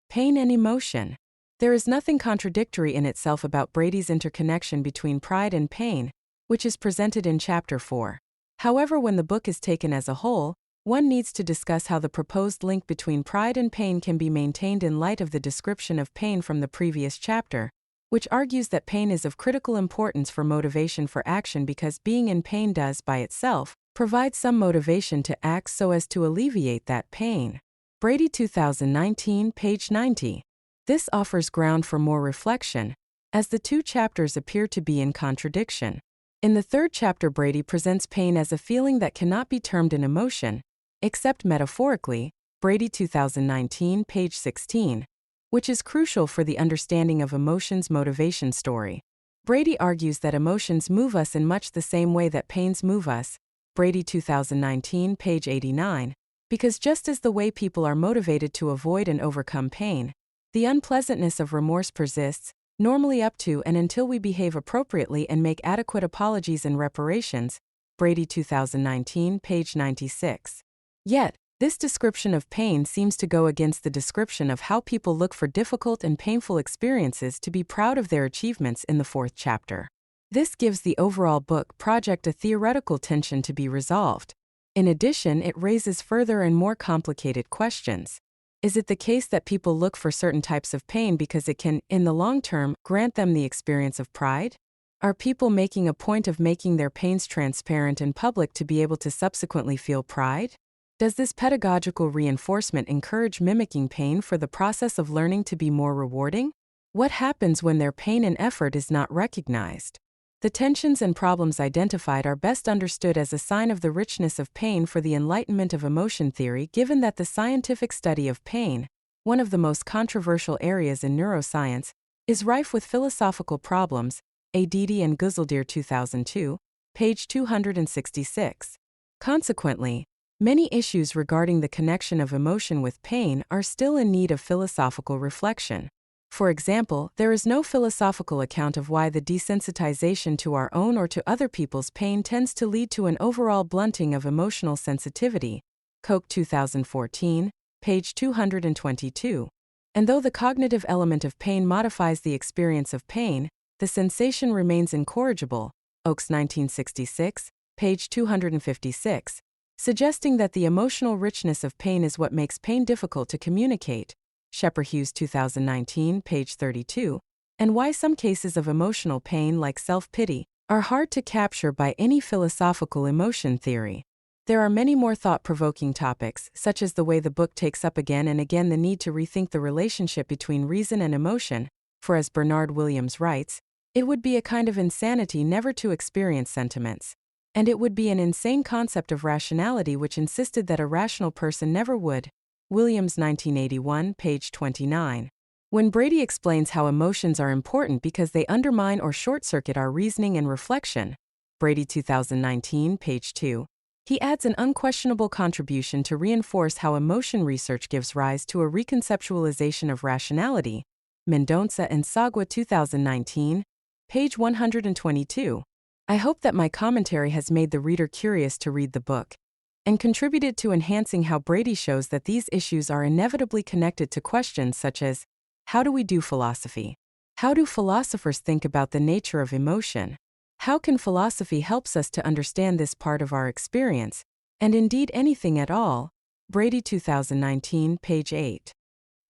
Pain and emotion. There is nothing contradictory in itself about Brady's interconnection between pride and pain, which is presented in Chapter 4. However, when the book is taken as a whole, one needs to discuss how the proposed link between pride and pain can be maintained in light of the description of pain from the previous chapter, which argues that pain is of critical importance for motivation for action because being in pain does, by itself, provide some motivation to act so as to alleviate that pain. Brady 2019, page 90. This offers ground for more reflection, as the two chapters appear to be in contradiction. In the third chapter, Brady presents pain as a feeling that cannot be termed an emotion, except metaphorically, Brady 2019, page 16, which is crucial for the understanding of emotions' motivation story. Brady argues that emotions move us in much the same way that pains move us, Brady 2019, page 89, because just as the way people are motivated to avoid and overcome pain, the unpleasantness of remorse persists, normally up to and until we behave appropriately and make adequate apologies and reparations, Brady 2019, page 96. Yet, this description of pain seems to go against the description of how people look for difficult and painful experiences to be proud of their achievements in the fourth chapter. This gives the overall book project a theoretical tension to be resolved. In addition, it raises further and more complicated questions. Is it the case that people look for certain types of pain because it can, in the long term, grant them the experience of pride? Are people making a point of making their pains transparent and public to be able to subsequently feel pride? Does this pedagogical reinforcement encourage mimicking pain for the process of learning to be more rewarding? What happens when their pain and effort is not recognized? The tensions and problems identified are best understood as a sign of the richness of pain for the enlightenment of emotion theory, given that the scientific study of pain, one of the most controversial areas in neuroscience, is rife with philosophical problems, Aditi and Guzaldir 2002, page 266. Consequently, many issues regarding the connection of emotion with pain are still in need of philosophical reflection. For example, there is no philosophical account of why the desensitization to our own or to other people's pain tends to lead to an overall blunting of emotional sensitivity, Koch 2014, page 222. And though the cognitive element of pain modifies the experience of pain, the sensation remains incorrigible, Oakes 1966, page 256, suggesting that the emotional richness of pain is what makes pain difficult to communicate, Shepherd-Hughes 2019, page 32, and why some cases of emotional pain like self-pity are hard to capture by any philosophical emotion theory. There are many more thought-provoking topics, such as the way the book takes up again and again the need to rethink the relationship between reason and emotion, for as Bernard Williams writes, it would be a kind of insanity never to experience sentiments. And it would be an insane concept of rationality which insisted that a rational person never would. Williams 1981, page 29. When Brady explains how emotions are important because they undermine or short-circuit our reasoning and reflection, Brady 2019, page 2, he adds an unquestionable contribution to reinforce how emotion research gives rise to a reconceptualization of rationality, Mendonça and Sagua 2019, page 122. I hope that my commentary has made the reader curious to read the book, and contributed to enhancing how Brady shows that these issues are inevitably connected to questions such as, how do we do philosophy? How do philosophers think about the nature of emotion? How can philosophy helps us to understand this part of our experience, and indeed anything at all? Brady 2019, page 8.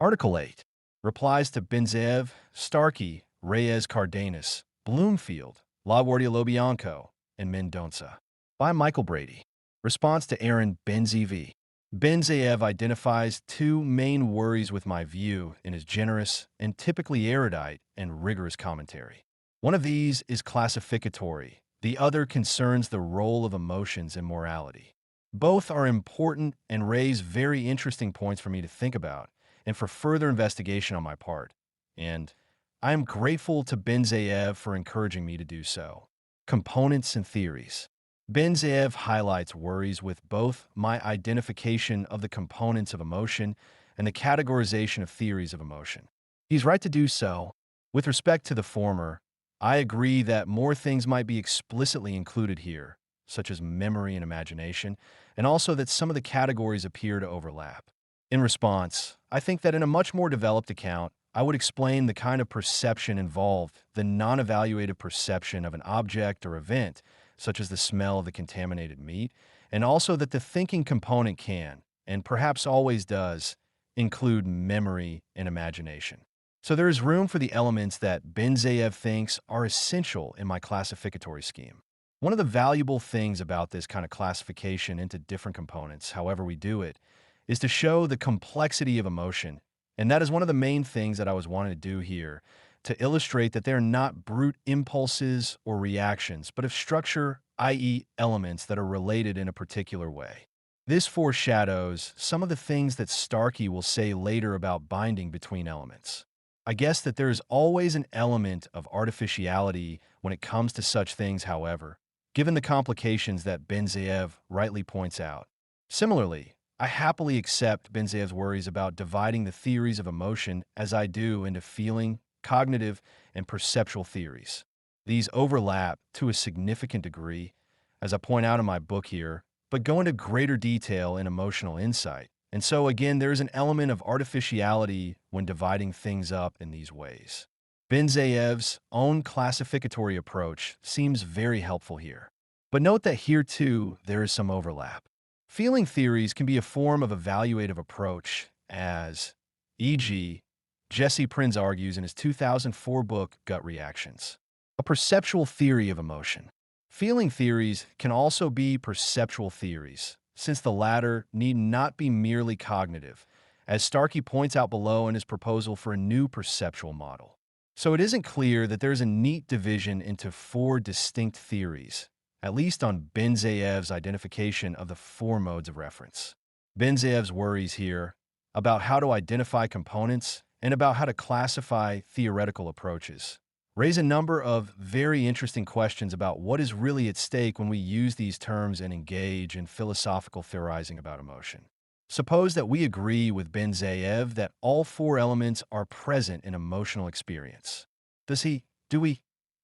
Article 8. Replies to Benzeev, Starkey, Reyes Cardenas, Bloomfield, LaGuardia Lobianco, and Mendonça. By Michael Brady. Response to Aaron Benzeev. Benzeev identifies two main worries with my view in his generous and typically erudite and rigorous commentary. One of these is classificatory, the other concerns the role of emotions in morality. Both are important and raise very interesting points for me to think about and for further investigation on my part, and I am grateful to Benzeev for encouraging me to do so. Components and theories. Benzeev highlights worries with both my identification of the components of emotion and the categorization of theories of emotion. He's right to do so. With respect to the former, I agree that more things might be explicitly included here, such as memory and imagination, and also that some of the categories appear to overlap. In response, I think that in a much more developed account, I would explain the kind of perception involved, the non-evaluative perception of an object or event, such as the smell of the contaminated meat, and also that the thinking component can, and perhaps always does, include memory and imagination. So there is room for the elements that Benzeev thinks are essential in my classificatory scheme. One of the valuable things about this kind of classification into different components, however we do it, is to show the complexity of emotion, and that is one of the main things that I was wanting to do here, to illustrate that they're not brute impulses or reactions, but of structure, i.e. elements that are related in a particular way. This foreshadows some of the things that Starkey will say later about binding between elements. I guess that there is always an element of artificiality when it comes to such things, however, given the complications that Benzeev rightly points out. Similarly, I happily accept Benzeev's worries about dividing the theories of emotion as I do into feeling, cognitive, and perceptual theories. These overlap to a significant degree, as I point out in my book here, but go into greater detail in emotional insight. And so again, there is an element of artificiality when dividing things up in these ways. Benzeev's own classificatory approach seems very helpful here. But note that here too, there is some overlap. Feeling theories can be a form of evaluative approach as, e.g., Jesse Prinz argues in his 2004 book, Gut Reactions, a perceptual theory of emotion. Feeling theories can also be perceptual theories, since the latter need not be merely cognitive, as Starkey points out below in his proposal for a new perceptual model. So it isn't clear that there's a neat division into four distinct theories, at least on Benzeev's identification of the four modes of reference. Benzeev's worries here about how to identify components and about how to classify theoretical approaches raise a number of very interesting questions about what is really at stake when we use these terms and engage in philosophical theorizing about emotion. Suppose that we agree with Benzeev that all four elements are present in emotional experience. Do we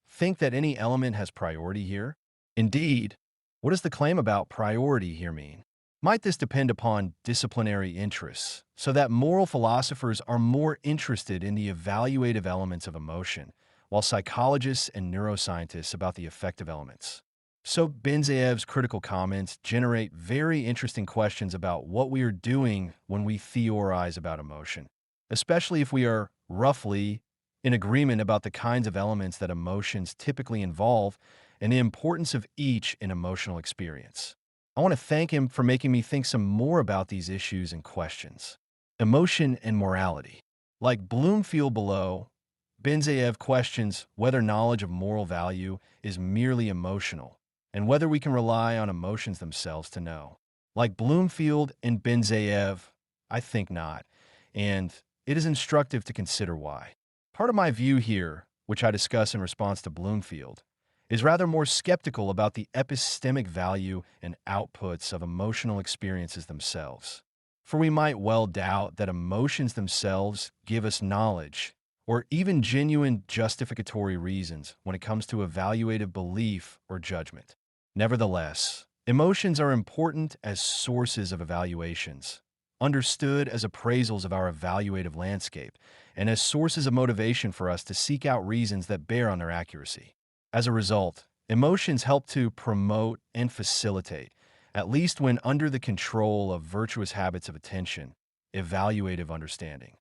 think that any element has priority here? Indeed, what does the claim about priority here mean? Might this depend upon disciplinary interests, so that moral philosophers are more interested in the evaluative elements of emotion, while psychologists and neuroscientists about the affective elements? So Benzeev's critical comments generate very interesting questions about what we are doing when we theorize about emotion, especially if we are roughly in agreement about the kinds of elements that emotions typically involve and the importance of each in emotional experience. I want to thank him for making me think some more about these issues and questions. Emotion and morality. Like Bloomfield below, Benzayev questions whether knowledge of moral value is merely emotional and whether we can rely on emotions themselves to know. Like Bloomfield and Benzayev, I think not, and it is instructive to consider why. Part of my view here, which I discuss in response to Bloomfield, is rather more skeptical about the epistemic value and outputs of emotional experiences themselves. For we might well doubt that emotions themselves give us knowledge or even genuine justificatory reasons when it comes to evaluative belief or judgment. Nevertheless, emotions are important as sources of evaluations, understood as appraisals of our evaluative landscape, and as sources of motivation for us to seek out reasons that bear on their accuracy. As a result, emotions help to promote and facilitate, at least when under the control of virtuous habits of attention, evaluative understanding.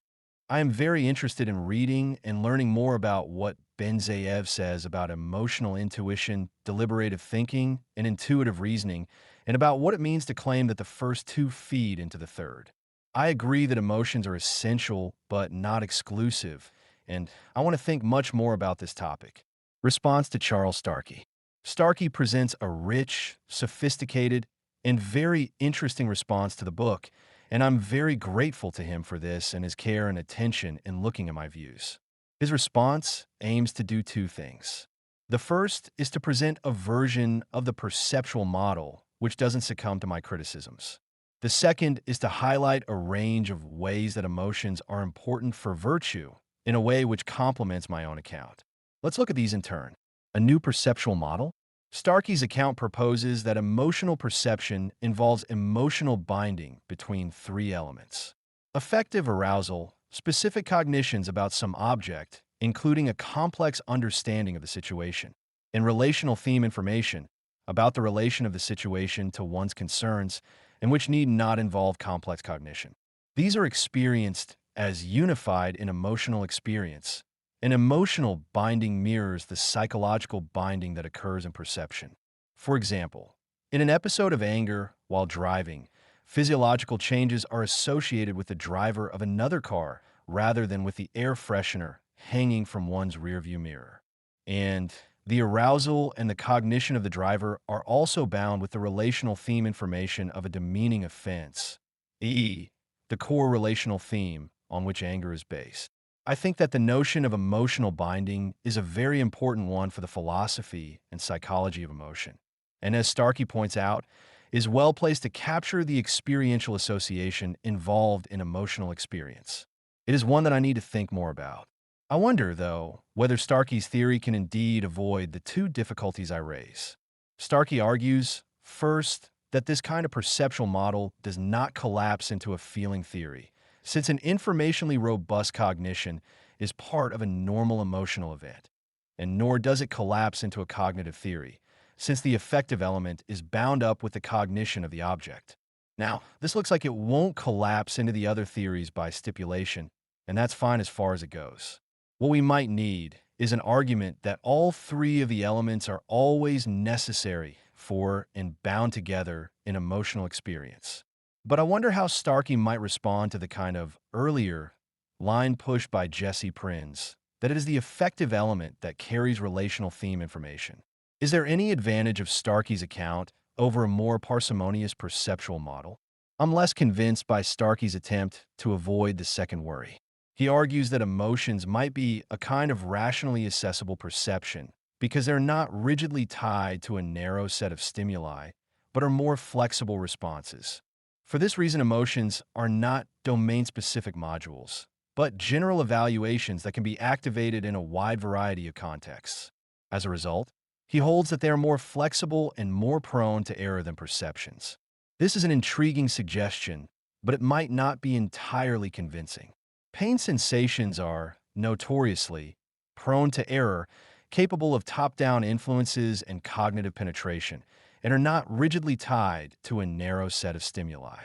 I am very interested in reading and learning more about what Benzayev says about emotional intuition, deliberative thinking, and intuitive reasoning, and about what it means to claim that the first two feed into the third. I agree that emotions are essential but not exclusive, and I want to think much more about this topic. Response to Charles Starkey. Starkey presents a rich, sophisticated, and very interesting response to the book, and I'm very grateful to him for this and his care and attention in looking at my views. His response aims to do two things. The first is to present a version of the perceptual model which doesn't succumb to my criticisms. The second is to highlight a range of ways that emotions are important for virtue in a way which complements my own account. Let's look at these in turn. A new perceptual model? Starkey's account proposes that emotional perception involves emotional binding between three elements: affective arousal, specific cognitions about some object, including a complex understanding of the situation, and relational theme information about the relation of the situation to one's concerns, and which need not involve complex cognition. These are experienced as unified in emotional experience. An emotional binding mirrors the psychological binding that occurs in perception. For example, in an episode of anger while driving, physiological changes are associated with the driver of another car rather than with the air freshener hanging from one's rearview mirror. And the arousal and the cognition of the driver are also bound with the relational theme information of a demeaning offense, i.e., the core relational theme on which anger is based. I think that the notion of emotional binding is a very important one for the philosophy and psychology of emotion, and as Starkey points out, is well placed to capture the experiential association involved in emotional experience. It is one that I need to think more about. I wonder, though, whether Starkey's theory can indeed avoid the two difficulties I raise. Starkey argues, first, that this kind of perceptual model does not collapse into a feeling theory, since an informationally robust cognition is part of a normal emotional event, and nor does it collapse into a cognitive theory, since the affective element is bound up with the cognition of the object. Now, this looks like it won't collapse into the other theories by stipulation, and that's fine as far as it goes. What we might need is an argument that all three of the elements are always necessary for and bound together in emotional experience. But I wonder how Starkey might respond to the kind of earlier line pushed by Jesse Prinz, that it is the affective element that carries relational theme information. Is there any advantage of Starkey's account over a more parsimonious perceptual model? I'm less convinced by Starkey's attempt to avoid the second worry. He argues that emotions might be a kind of rationally accessible perception because they're not rigidly tied to a narrow set of stimuli, but are more flexible responses. For this reason, emotions are not domain-specific modules, but general evaluations that can be activated in a wide variety of contexts. As a result, he holds that they are more flexible and more prone to error than perceptions. This is an intriguing suggestion, but it might not be entirely convincing. Pain sensations are, notoriously, prone to error, capable of top-down influences and cognitive penetration, and are not rigidly tied to a narrow set of stimuli.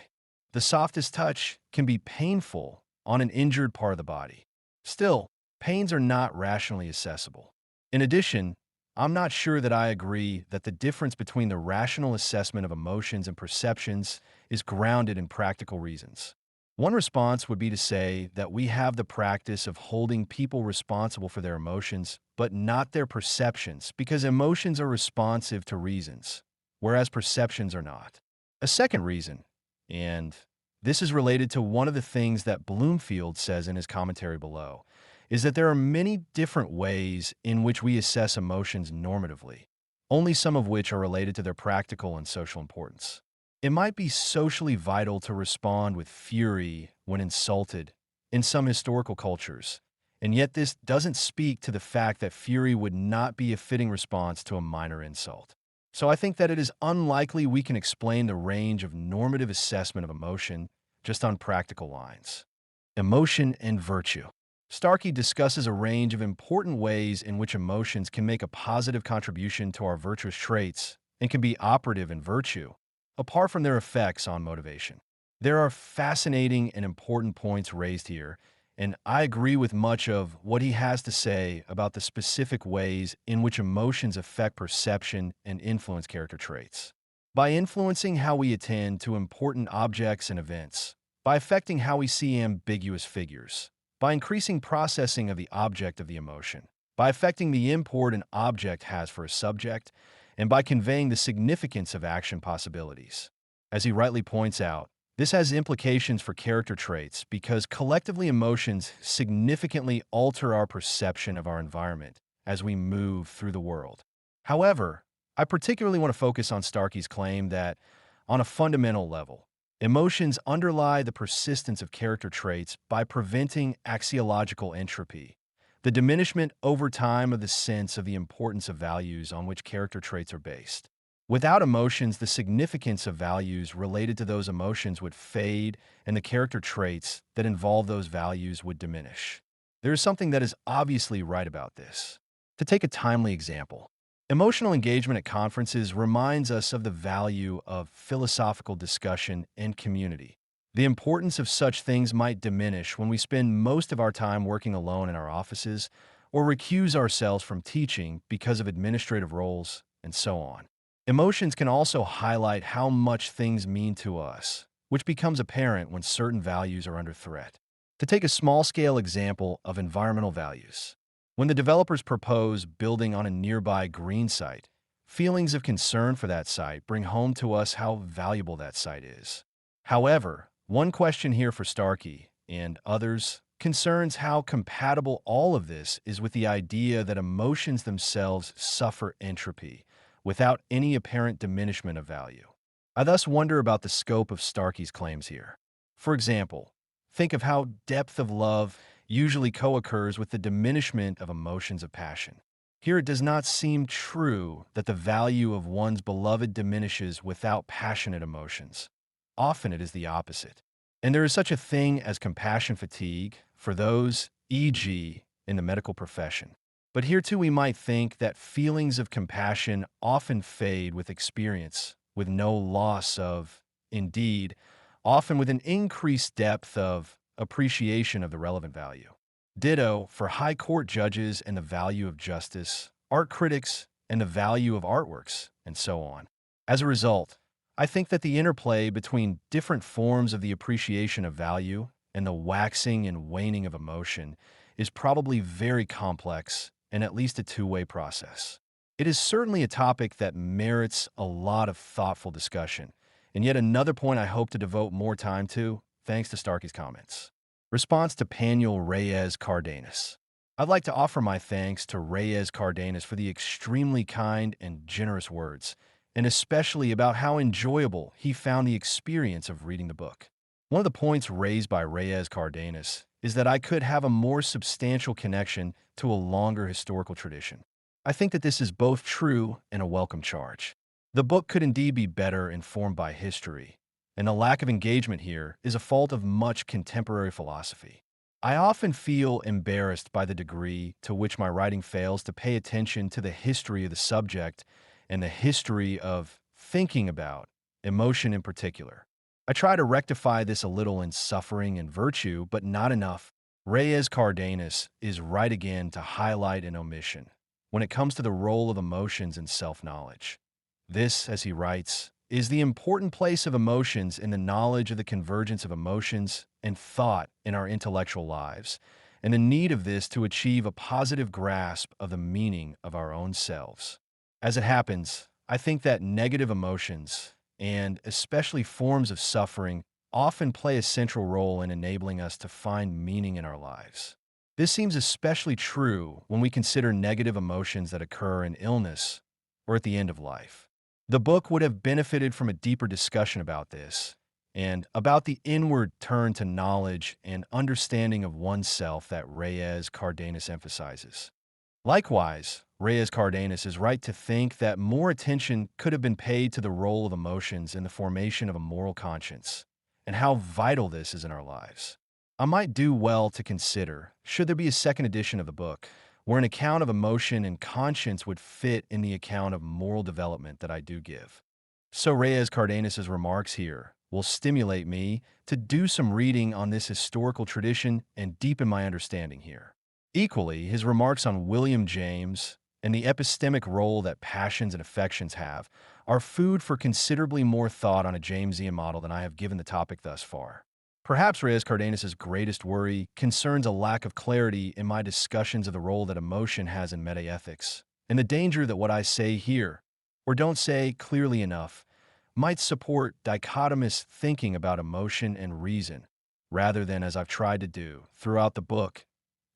The softest touch can be painful on an injured part of the body. Still, pains are not rationally accessible. In addition, I'm not sure that I agree that the difference between the rational assessment of emotions and perceptions is grounded in practical reasons. One response would be to say that we have the practice of holding people responsible for their emotions, but not their perceptions, because emotions are responsive to reasons, whereas perceptions are not. A second reason, and this is related to one of the things that Bloomfield says in his commentary below, is that there are many different ways in which we assess emotions normatively, only some of which are related to their practical and social importance. It might be socially vital to respond with fury when insulted in some historical cultures, and yet this doesn't speak to the fact that fury would not be a fitting response to a minor insult. So I think that it is unlikely we can explain the range of normative assessment of emotion just on practical lines. Emotion and virtue. Starkey discusses a range of important ways in which emotions can make a positive contribution to our virtuous traits and can be operative in virtue, apart from their effects on motivation. There are fascinating and important points raised here, and I agree with much of what he has to say about the specific ways in which emotions affect perception and influence character traits. By influencing how we attend to important objects and events, by affecting how we see ambiguous figures, by increasing processing of the object of the emotion, by affecting the import an object has for a subject, and by conveying the significance of action possibilities. As he rightly points out, this has implications for character traits because collectively emotions significantly alter our perception of our environment as we move through the world. However, I particularly want to focus on Starkey's claim that, on a fundamental level, emotions underlie the persistence of character traits by preventing axiological entropy, the diminishment over time of the sense of the importance of values on which character traits are based. Without emotions, the significance of values related to those emotions would fade, and the character traits that involve those values would diminish. There is something that is obviously right about this. To take a timely example, emotional engagement at conferences reminds us of the value of philosophical discussion and community. The importance of such things might diminish when we spend most of our time working alone in our offices or recuse ourselves from teaching because of administrative roles, and so on. Emotions can also highlight how much things mean to us, which becomes apparent when certain values are under threat. To take a small-scale example of environmental values, when the developers propose building on a nearby green site, feelings of concern for that site bring home to us how valuable that site is. However, one question here for Starkey and others concerns how compatible all of this is with the idea that emotions themselves suffer entropy without any apparent diminishment of value. I thus wonder about the scope of Starkey's claims here. For example, think of how depth of love usually co-occurs with the diminishment of emotions of passion. Here it does not seem true that the value of one's beloved diminishes without passionate emotions. Often it is the opposite. And there is such a thing as compassion fatigue for those, e.g., in the medical profession. But here too we might think that feelings of compassion often fade with experience, with no loss of, indeed, often with an increased depth of appreciation of the relevant value. Ditto for high court judges and the value of justice, art critics and the value of artworks, and so on. As a result, I think that the interplay between different forms of the appreciation of value and the waxing and waning of emotion is probably very complex and at least a two-way process. It is certainly a topic that merits a lot of thoughtful discussion, and yet another point I hope to devote more time to, thanks to Starkey's comments. Response to Paniel Reyes Cardenas. I'd like to offer my thanks to Reyes Cardenas for the extremely kind and generous words, and especially about how enjoyable he found the experience of reading the book. One of the points raised by Reyes Cardenas is that I could have a more substantial connection to a longer historical tradition. I think that this is both true and a welcome charge. The book could indeed be better informed by history, and the lack of engagement here is a fault of much contemporary philosophy. I often feel embarrassed by the degree to which my writing fails to pay attention to the history of the subject and the history of thinking about emotion in particular. I try to rectify this a little in Suffering and Virtue, but not enough. Reyes Cardenas is right again to highlight an omission, when it comes to the role of emotions in self-knowledge. This, as he writes, is the important place of emotions in the knowledge of the convergence of emotions and thought in our intellectual lives, and the need of this to achieve a positive grasp of the meaning of our own selves. As it happens, I think that negative emotions, and especially forms of suffering, often play a central role in enabling us to find meaning in our lives. This seems especially true when we consider negative emotions that occur in illness or at the end of life. The book would have benefited from a deeper discussion about this and about the inward turn to knowledge and understanding of oneself that Reyes Cardenas emphasizes. Likewise, Reyes Cardenas is right to think that more attention could have been paid to the role of emotions in the formation of a moral conscience and how vital this is in our lives. I might do well to consider, should there be a second edition of the book, where an account of emotion and conscience would fit in the account of moral development that I do give. So Reyes Cardenas' remarks here will stimulate me to do some reading on this historical tradition and deepen my understanding here. Equally, his remarks on William James and the epistemic role that passions and affections have are food for considerably more thought on a Jamesian model than I have given the topic thus far. Perhaps Reyes Cardenas' greatest worry concerns a lack of clarity in my discussions of the role that emotion has in metaethics, and the danger that what I say here, or don't say clearly enough, might support dichotomous thinking about emotion and reason, rather than, as I've tried to do throughout the book,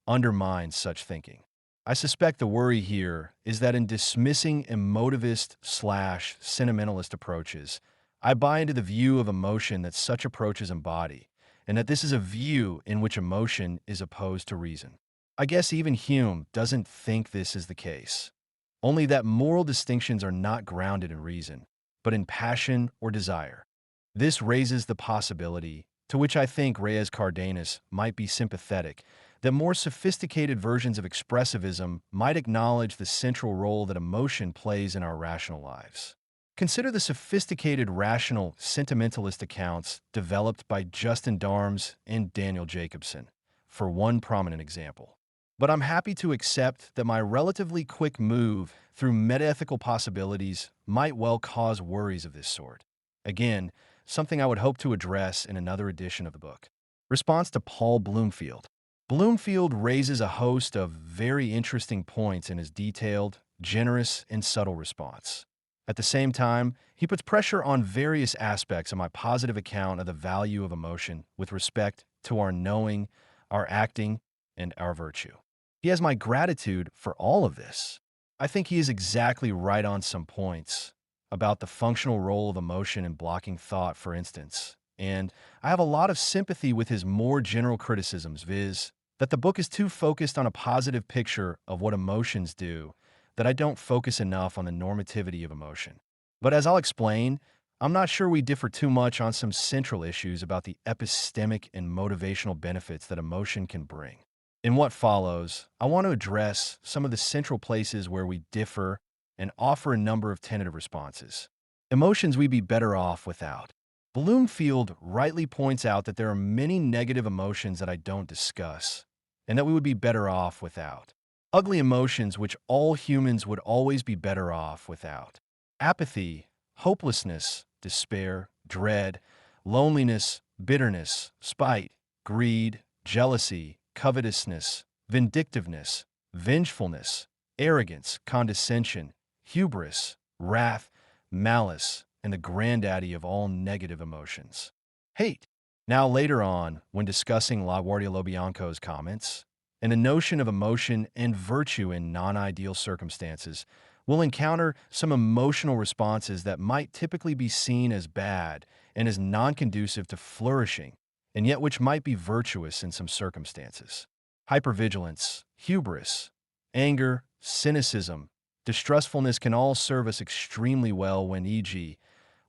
undermine such thinking. I suspect the worry here is that in dismissing emotivist/sentimentalist approaches, I buy into the view of emotion that such approaches embody, and that this is a view in which emotion is opposed to reason. I guess even Hume doesn't think this is the case, only that moral distinctions are not grounded in reason, but in passion or desire. This raises the possibility, to which I think Reyes Cardenas might be sympathetic, that more sophisticated versions of expressivism might acknowledge the central role that emotion plays in our rational lives. Consider the sophisticated, rational, sentimentalist accounts developed by Justin Darms and Daniel Jacobson, for one prominent example. But I'm happy to accept that my relatively quick move through metaethical possibilities might well cause worries of this sort. Again, something I would hope to address in another edition of the book. Response to Paul Bloomfield. Bloomfield raises a host of very interesting points in his detailed, generous, and subtle response. At the same time, he puts pressure on various aspects of my positive account of the value of emotion with respect to our knowing, our acting, and our virtue. He has my gratitude for all of this. I think he is exactly right on some points about the functional role of emotion in blocking thought, for instance, and I have a lot of sympathy with his more general criticisms, viz., that the book is too focused on a positive picture of what emotions do, that I don't focus enough on the normativity of emotion. But as I'll explain, I'm not sure we differ too much on some central issues about the epistemic and motivational benefits that emotion can bring. In what follows, I want to address some of the central places where we differ and offer a number of tentative responses. Emotions we'd be better off without. Bloomfield rightly points out that there are many negative emotions that I don't discuss, and that we would be better off without. Ugly emotions which all humans would always be better off without. Apathy, hopelessness, despair, dread, loneliness, bitterness, spite, greed, jealousy, covetousness, vindictiveness, vengefulness, arrogance, condescension, hubris, wrath, malice, and the granddaddy of all negative emotions, hate. Now later on, when discussing LaGuardia Lobianco's comments, and the notion of emotion and virtue in non-ideal circumstances, we'll encounter some emotional responses that might typically be seen as bad and as non-conducive to flourishing, and yet which might be virtuous in some circumstances. Hypervigilance, hubris, anger, cynicism, distrustfulness can all serve us extremely well when, e.g.,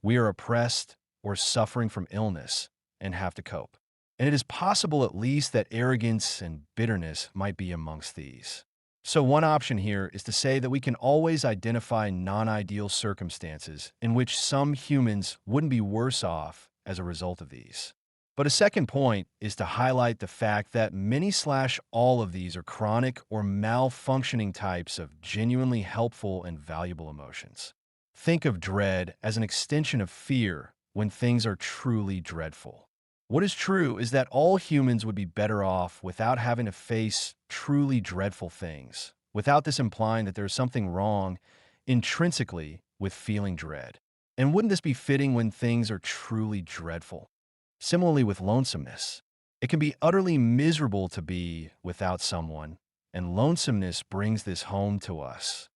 we are oppressed or suffering from illness and have to cope. And it is possible at least that arrogance and bitterness might be amongst these. So one option here is to say that we can always identify non-ideal circumstances in which some humans wouldn't be worse off as a result of these. But a second point is to highlight the fact that many/all of these are chronic or malfunctioning types of genuinely helpful and valuable emotions. Think of dread as an extension of fear when things are truly dreadful. What is true is that all humans would be better off without having to face truly dreadful things, without this implying that there's something wrong intrinsically with feeling dread. And wouldn't this be fitting when things are truly dreadful? Similarly with lonesomeness, it can be utterly miserable to be without someone, and lonesomeness brings this home to us.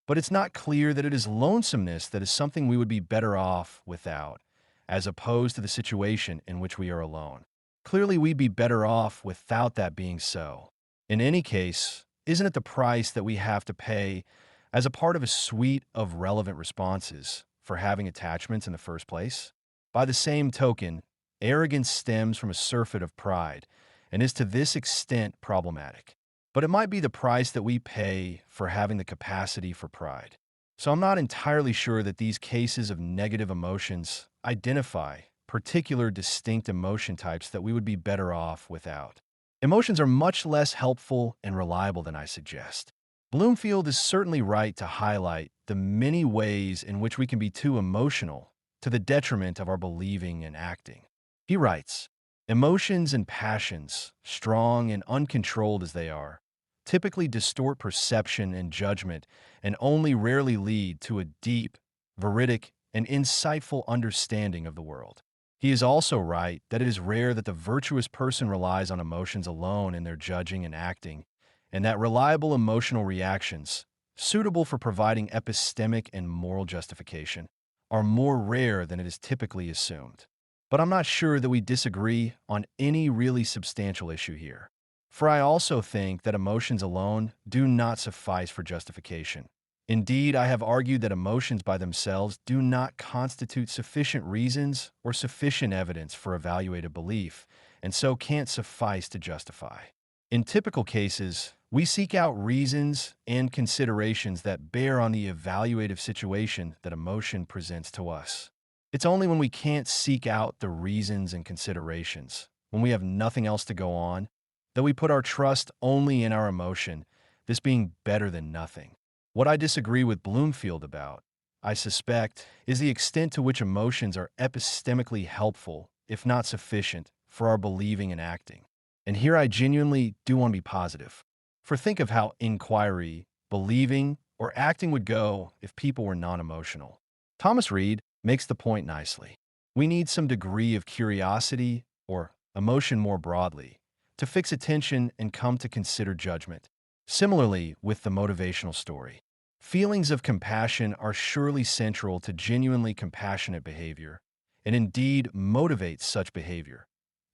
But it's not clear that it is lonesomeness that is something we would be better off without, as opposed to the situation in which we are alone. Clearly, we'd be better off without that being so. In any case, isn't it the price that we have to pay as a part of a suite of relevant responses for having attachments in the first place? By the same token, arrogance stems from a surfeit of pride and is to this extent problematic. But it might be the price that we pay for having the capacity for pride. So I'm not entirely sure that these cases of negative emotions identify particular distinct emotion types that we would be better off without. Emotions are much less helpful and reliable than I suggest. Bloomfield is certainly right to highlight the many ways in which we can be too emotional to the detriment of our believing and acting. He writes, emotions and passions, strong and uncontrolled as they are, typically distort perception and judgment and only rarely lead to a deep, veridic, and insightful understanding of the world. He is also right that it is rare that the virtuous person relies on emotions alone in their judging and acting, and that reliable emotional reactions, suitable for providing epistemic and moral justification, are more rare than it is typically assumed. But I'm not sure that we disagree on any really substantial issue here. For I also think that emotions alone do not suffice for justification. Indeed, I have argued that emotions by themselves do not constitute sufficient reasons or sufficient evidence for evaluated belief, and so can't suffice to justify. In typical cases, we seek out reasons and considerations that bear on the evaluative situation that emotion presents to us. It's only when we can't seek out the reasons and considerations, when we have nothing else to go on, that we put our trust only in our emotion, this being better than nothing. What I disagree with Bloomfield about, I suspect, is the extent to which emotions are epistemically helpful, if not sufficient, for our believing and acting. And here I genuinely do want to be positive. For think of how inquiry, believing, or acting would go if people were non-emotional. Thomas Reid makes the point nicely. We need some degree of curiosity, or emotion more broadly, to fix attention and come to consider judgment. Similarly, with the motivational story, feelings of compassion are surely central to genuinely compassionate behavior, and indeed motivate such behavior,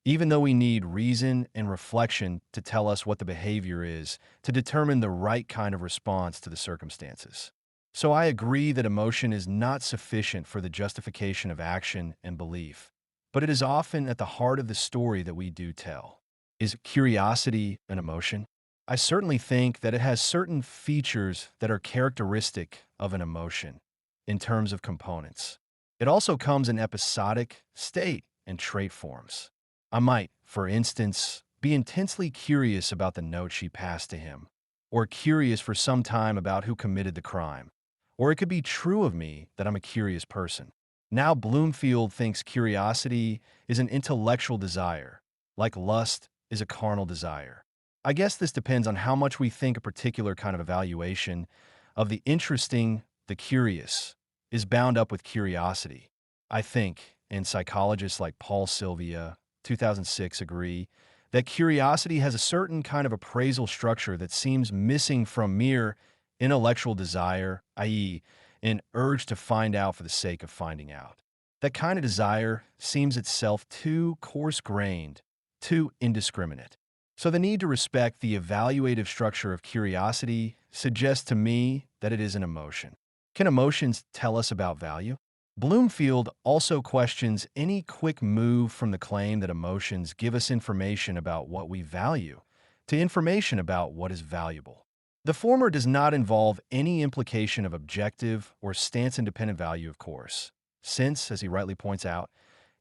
even though we need reason and reflection to tell us what the behavior is to determine the right kind of response to the circumstances. So I agree that emotion is not sufficient for the justification of action and belief, but it is often at the heart of the story that we do tell. Is curiosity an emotion? I certainly think that it has certain features that are characteristic of an emotion in terms of components. It also comes in episodic, state, and trait forms. I might, for instance, be intensely curious about the note she passed to him, or curious for some time about who committed the crime. Or it could be true of me that I'm a curious person. Now Bloomfield thinks curiosity is an intellectual desire, like lust is a carnal desire. I guess this depends on how much we think a particular kind of evaluation of the interesting, the curious, is bound up with curiosity. I think, and psychologists like Paul Sylvia, 2006, agree that curiosity has a certain kind of appraisal structure that seems missing from mere intellectual desire, i.e., an urge to find out for the sake of finding out. That kind of desire seems itself too coarse-grained, too indiscriminate. So the need to respect the evaluative structure of curiosity suggests to me that it is an emotion. Can emotions tell us about value? Bloomfield also questions any quick move from the claim that emotions give us information about what we value to information about what is valuable. The former does not involve any implication of objective or stance-independent value, of course, since, as he rightly points out,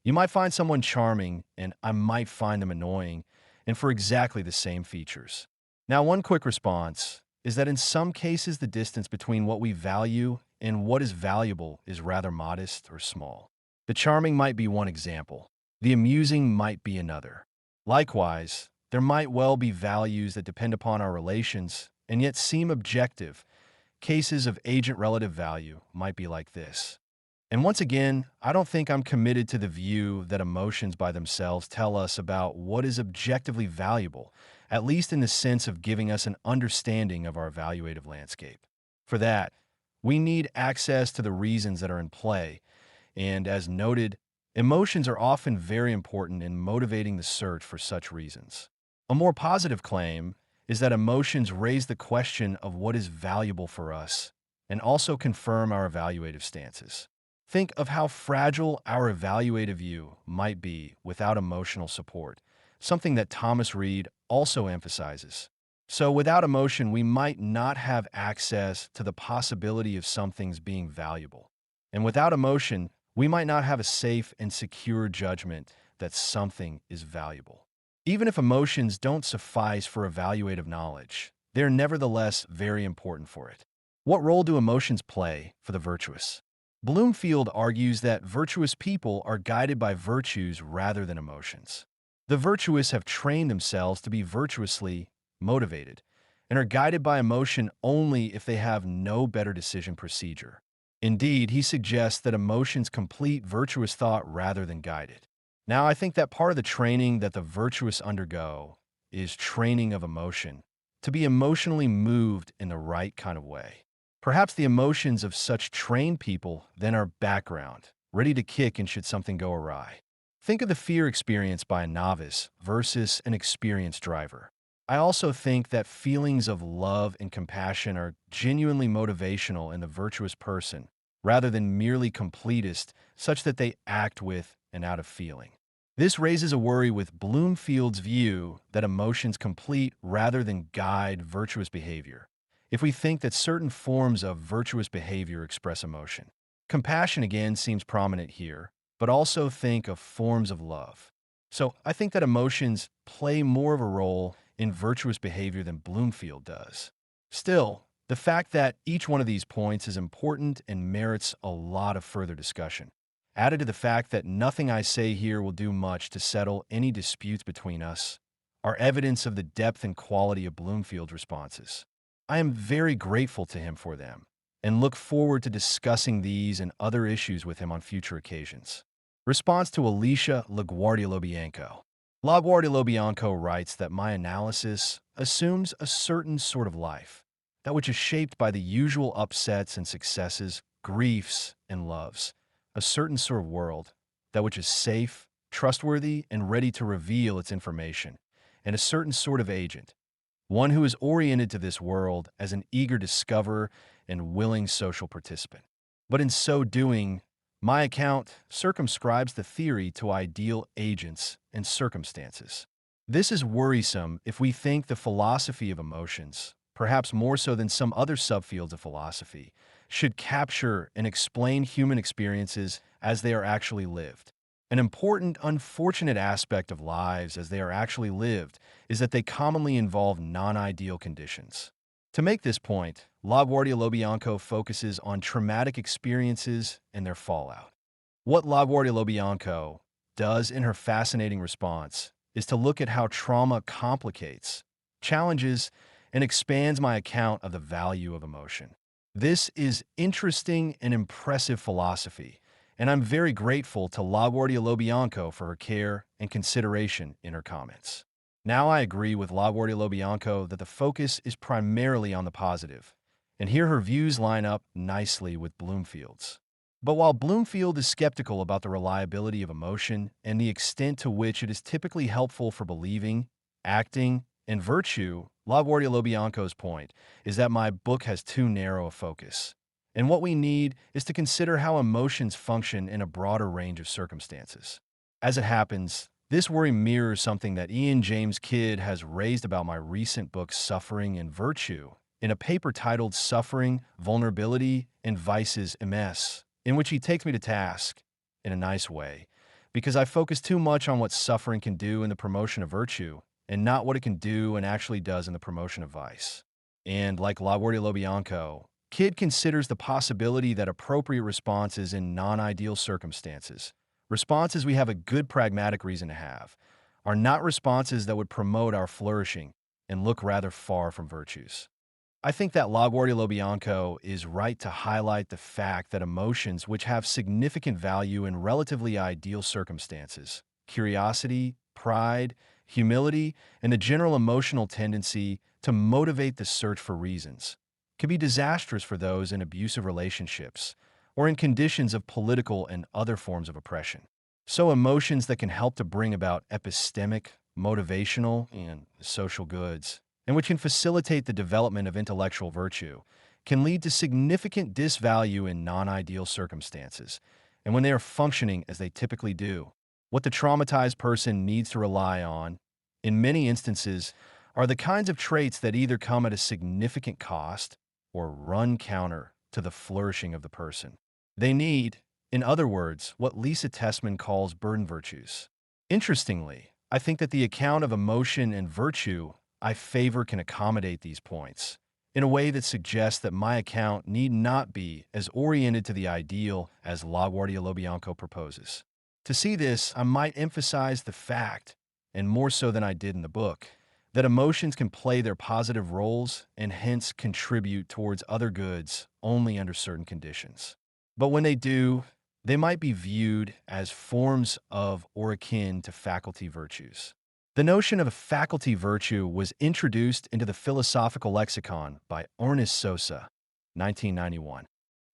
You might find someone charming, and I might find them annoying, and for exactly the same features. Now, one quick response is that in some cases, the distance between what we value and what is valuable is rather modest or small. The charming might be one example. The amusing might be another. Likewise, there might well be values that depend upon our relations and yet seem objective. Cases of agent relative value might be like this. And once again, I don't think I'm committed to the view that emotions by themselves tell us about what is objectively valuable, at least in the sense of giving us an understanding of our evaluative landscape. For that, we need access to the reasons that are in play, and as noted, emotions are often very important in motivating the search for such reasons. A more positive claim is that emotions raise the question of what is valuable for us and also confirm our evaluative stances. Think of how fragile our evaluative view might be without emotional support, something that Thomas Reid also emphasizes. So, without emotion, we might not have access to the possibility of some things being valuable. And without emotion, we might not have a safe and secure judgment that something is valuable. Even if emotions don't suffice for evaluative knowledge, they're nevertheless very important for it. What role do emotions play for the virtuous? Bloomfield argues that virtuous people are guided by virtues rather than emotions. The virtuous have trained themselves to be virtuously motivated and are guided by emotion only if they have no better decision procedure. Indeed, he suggests that emotions complete virtuous thought rather than guide it. Now, I think that part of the training that the virtuous undergo is training of emotion, to be emotionally moved in the right kind of way. Perhaps the emotions of such trained people then are background, ready to kick in should something go awry. Think of the fear experienced by a novice versus an experienced driver. I also think that feelings of love and compassion are genuinely motivational in the virtuous person, rather than merely completist, such that they act with and out of feeling. This raises a worry with Bloomfield's view that emotions complete rather than guide virtuous behavior, if we think that certain forms of virtuous behavior express emotion. Compassion again seems prominent here, but also think of forms of love. So I think that emotions play more of a role in virtuous behavior than Bloomfield does. Still, the fact that each one of these points is important and merits a lot of further discussion, added to the fact that nothing I say here will do much to settle any disputes between us, are evidence of the depth and quality of Bloomfield's responses. I am very grateful to him for them and look forward to discussing these and other issues with him on future occasions. Response to Alicia LaGuardia-Lobianco. LaGuardia-Lobianco writes that my analysis assumes a certain sort of life, that which is shaped by the usual upsets and successes, griefs and loves, a certain sort of world, that which is safe, trustworthy, and ready to reveal its information, and a certain sort of agent, one who is oriented to this world as an eager discoverer and willing social participant. But in so doing, my account circumscribes the theory to ideal agents and circumstances. This is worrisome if we think the philosophy of emotions, perhaps more so than some other subfields of philosophy, should capture and explain human experiences as they are actually lived. An important, unfortunate aspect of lives as they are actually lived is that they commonly involve non-ideal conditions. To make this point, LaGuardia-Lobianco focuses on traumatic experiences and their fallout. What LaGuardia-Lobianco does in her fascinating response is to look at how trauma complicates, challenges, and expands my account of the value of emotion. This is interesting and impressive philosophy, and I'm very grateful to LaGuardia-Lobianco for her care and consideration in her comments. Now I agree with LaGuardia-Lobianco that the focus is primarily on the positive, and here her views line up nicely with Bloomfield's. But while Bloomfield is skeptical about the reliability of emotion and the extent to which it is typically helpful for believing, acting, and virtue, LaGuardia-Lobianco's point is that my book has too narrow a focus. And what we need is to consider how emotions function in a broader range of circumstances. As it happens, this worry mirrors something that Ian James Kidd has raised about my recent book Suffering and Virtue in a paper titled Suffering, Vulnerability, and Vices MS, in which he takes me to task, in a nice way, because I focus too much on what suffering can do in the promotion of virtue and not what it can do and actually does in the promotion of vice. And like LaGuardia Lobianco, Kidd considers the possibility that appropriate responses in non-ideal circumstances, responses we have a good pragmatic reason to have, are not responses that would promote our flourishing and look rather far from virtues. I think that LaGuardia Lobianco is right to highlight the fact that emotions which have significant value in relatively ideal circumstances, curiosity, pride, humility, and the general emotional tendency to motivate the search for reasons, can be disastrous for those in abusive relationships or in conditions of political and other forms of oppression. So emotions that can help to bring about epistemic, motivational, and social goods, and which can facilitate the development of intellectual virtue, can lead to significant disvalue in non-ideal circumstances, and when they are functioning as they typically do. What the traumatized person needs to rely on, in many instances, are the kinds of traits that either come at a significant cost or run counter to the flourishing of the person. They need, in other words, what Lisa Tessman calls burden virtues. Interestingly, I think that the account of emotion and virtue I favor can accommodate these points in a way that suggests that my account need not be as oriented to the ideal as LaGuardia Lobianco proposes. To see this, I might emphasize the fact, and more so than I did in the book, that emotions can play their positive roles and hence contribute towards other goods only under certain conditions. But when they do, they might be viewed as forms of or akin to faculty virtues. The notion of a faculty virtue was introduced into the philosophical lexicon by Ernest Sosa, 1991.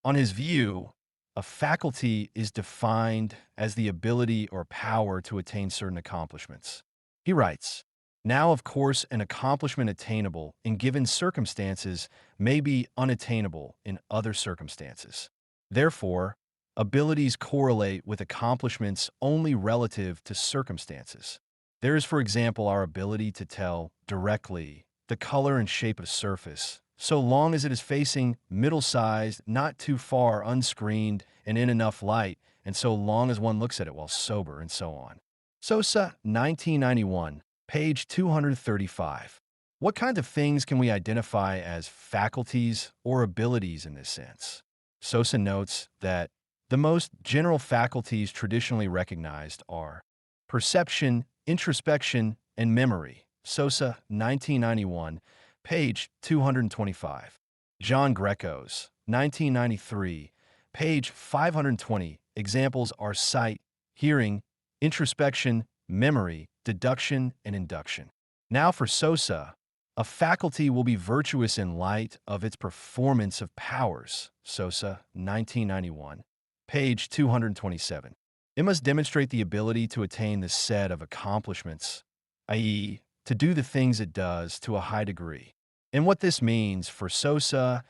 On his view, a faculty is defined as the ability or power to attain certain accomplishments. He writes, "Now, of course, an accomplishment attainable in given circumstances may be unattainable in other circumstances. Therefore, abilities correlate with accomplishments only relative to circumstances. There is, for example, our ability to tell directly the color and shape of a surface, so long as it is facing middle-sized, not too far unscreened, and in enough light, and so long as one looks at it while sober, and so on." Sosa, 1991, page 235. What kind of things can we identify as faculties or abilities in this sense? Sosa notes that the most general faculties traditionally recognized are perception, introspection, and memory. Sosa, 1991, page 225. John Greco's, 1993, page 520. Examples are sight, hearing, introspection, memory, deduction, and induction. Now for Sosa, a faculty will be virtuous in light of its performance of powers. Sosa, 1991, page 227. It must demonstrate the ability to attain the set of accomplishments, i.e., to do the things it does to a high degree. And what this means for Sosa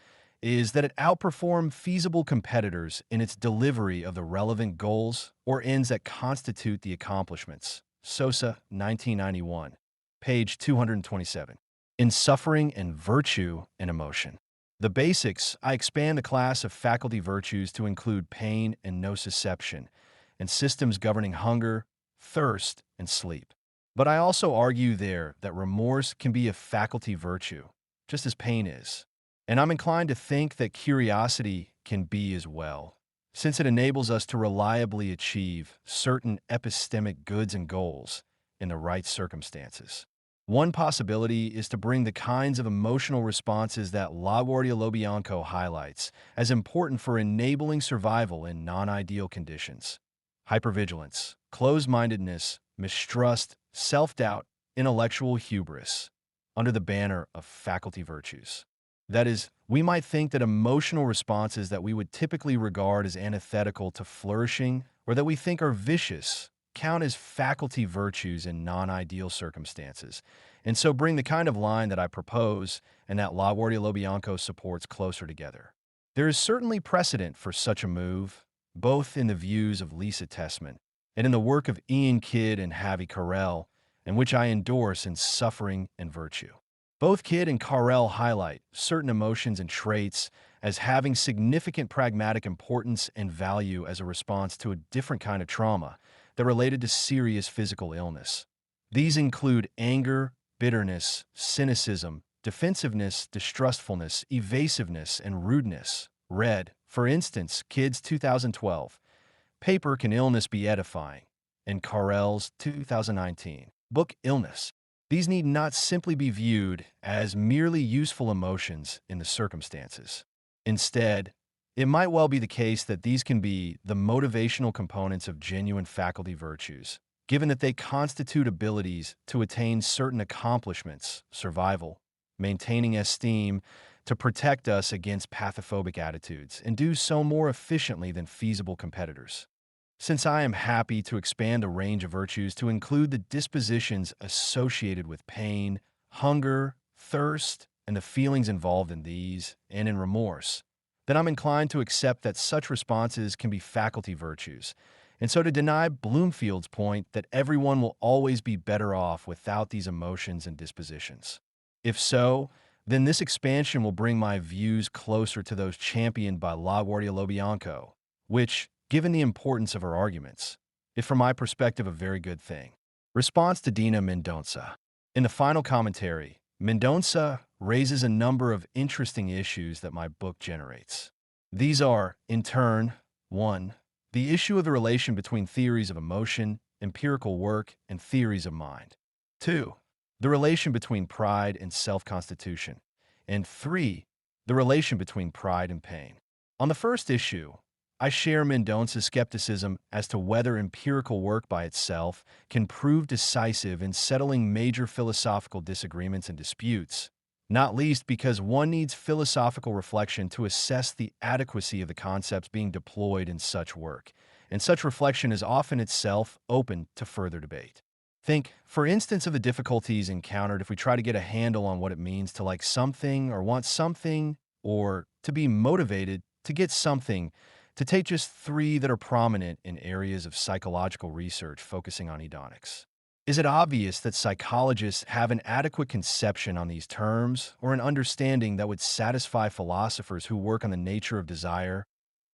is that it outperform feasible competitors in its delivery of the relevant goals or ends that constitute the accomplishments. Sosa, 1991, page 227. In suffering and virtue and emotion. The basics, I expand the class of faculty virtues to include pain and nociception, and systems governing hunger, thirst, and sleep. But I also argue there that remorse can be a faculty virtue, just as pain is. And I'm inclined to think that curiosity can be as well, since it enables us to reliably achieve certain epistemic goods and goals in the right circumstances. One possibility is to bring the kinds of emotional responses that LaGuardia Lobianco highlights as important for enabling survival in non-ideal conditions. Hypervigilance, closed-mindedness, mistrust, self-doubt, intellectual hubris, under the banner of faculty virtues. That is, we might think that emotional responses that we would typically regard as antithetical to flourishing or that we think are vicious count as faculty virtues in non-ideal circumstances, and so bring the kind of line that I propose and that LaGuardia Lobianco supports closer together. There is certainly precedent for such a move, both in the views of Lisa Tessman and in the work of Ian Kidd and Javi Carrel, and which I endorse in Suffering and Virtue. Both Kidd and Carrel highlight certain emotions and traits as having significant pragmatic importance and value as a response to a different kind of trauma that related to serious physical illness. These include anger, bitterness, cynicism, defensiveness, distrustfulness, evasiveness, and rudeness. Read, for instance, Kids 2012. Paper Can Illness Be Edifying? And Carell's 2019 book Illness. These need not simply be viewed as merely useful emotions in the circumstances. Instead, it might well be the case that these can be the motivational components of genuine faculty virtues, given that they constitute abilities to attain certain accomplishments, survival, maintaining esteem, to protect us against pathophobic attitudes, and do so more efficiently than feasible competitors. Since I am happy to expand the range of virtues to include the dispositions associated with pain, hunger, thirst, and the feelings involved in these, and in remorse, then I'm inclined to accept that such responses can be faculty virtues, and so to deny Bloomfield's point that everyone will always be better off without these emotions and dispositions. If so, then this expansion will bring my views closer to those championed by LaGuardia Lobianco, which, given the importance of her arguments, is from my perspective a very good thing. Response to Dina Mendonça. In the final commentary, Mendonça raises a number of interesting issues that my book generates. These are, in turn, 1. The issue of the relation between theories of emotion, empirical work, and theories of mind. 2. The relation between pride and self-constitution. And 3. The relation between pride and pain. On the first issue, I share Mendonça's skepticism as to whether empirical work by itself can prove decisive in settling major philosophical disagreements and disputes, not least because one needs philosophical reflection to assess the adequacy of the concepts being deployed in such work, and such reflection is often itself open to further debate. Think, for instance, of the difficulties encountered if we try to get a handle on what it means to like something or want something, or to be motivated to get something, to take just 3 that are prominent in areas of psychological research focusing on hedonics. Is it obvious that psychologists have an adequate conception on these terms or an understanding that would satisfy philosophers who work on the nature of desire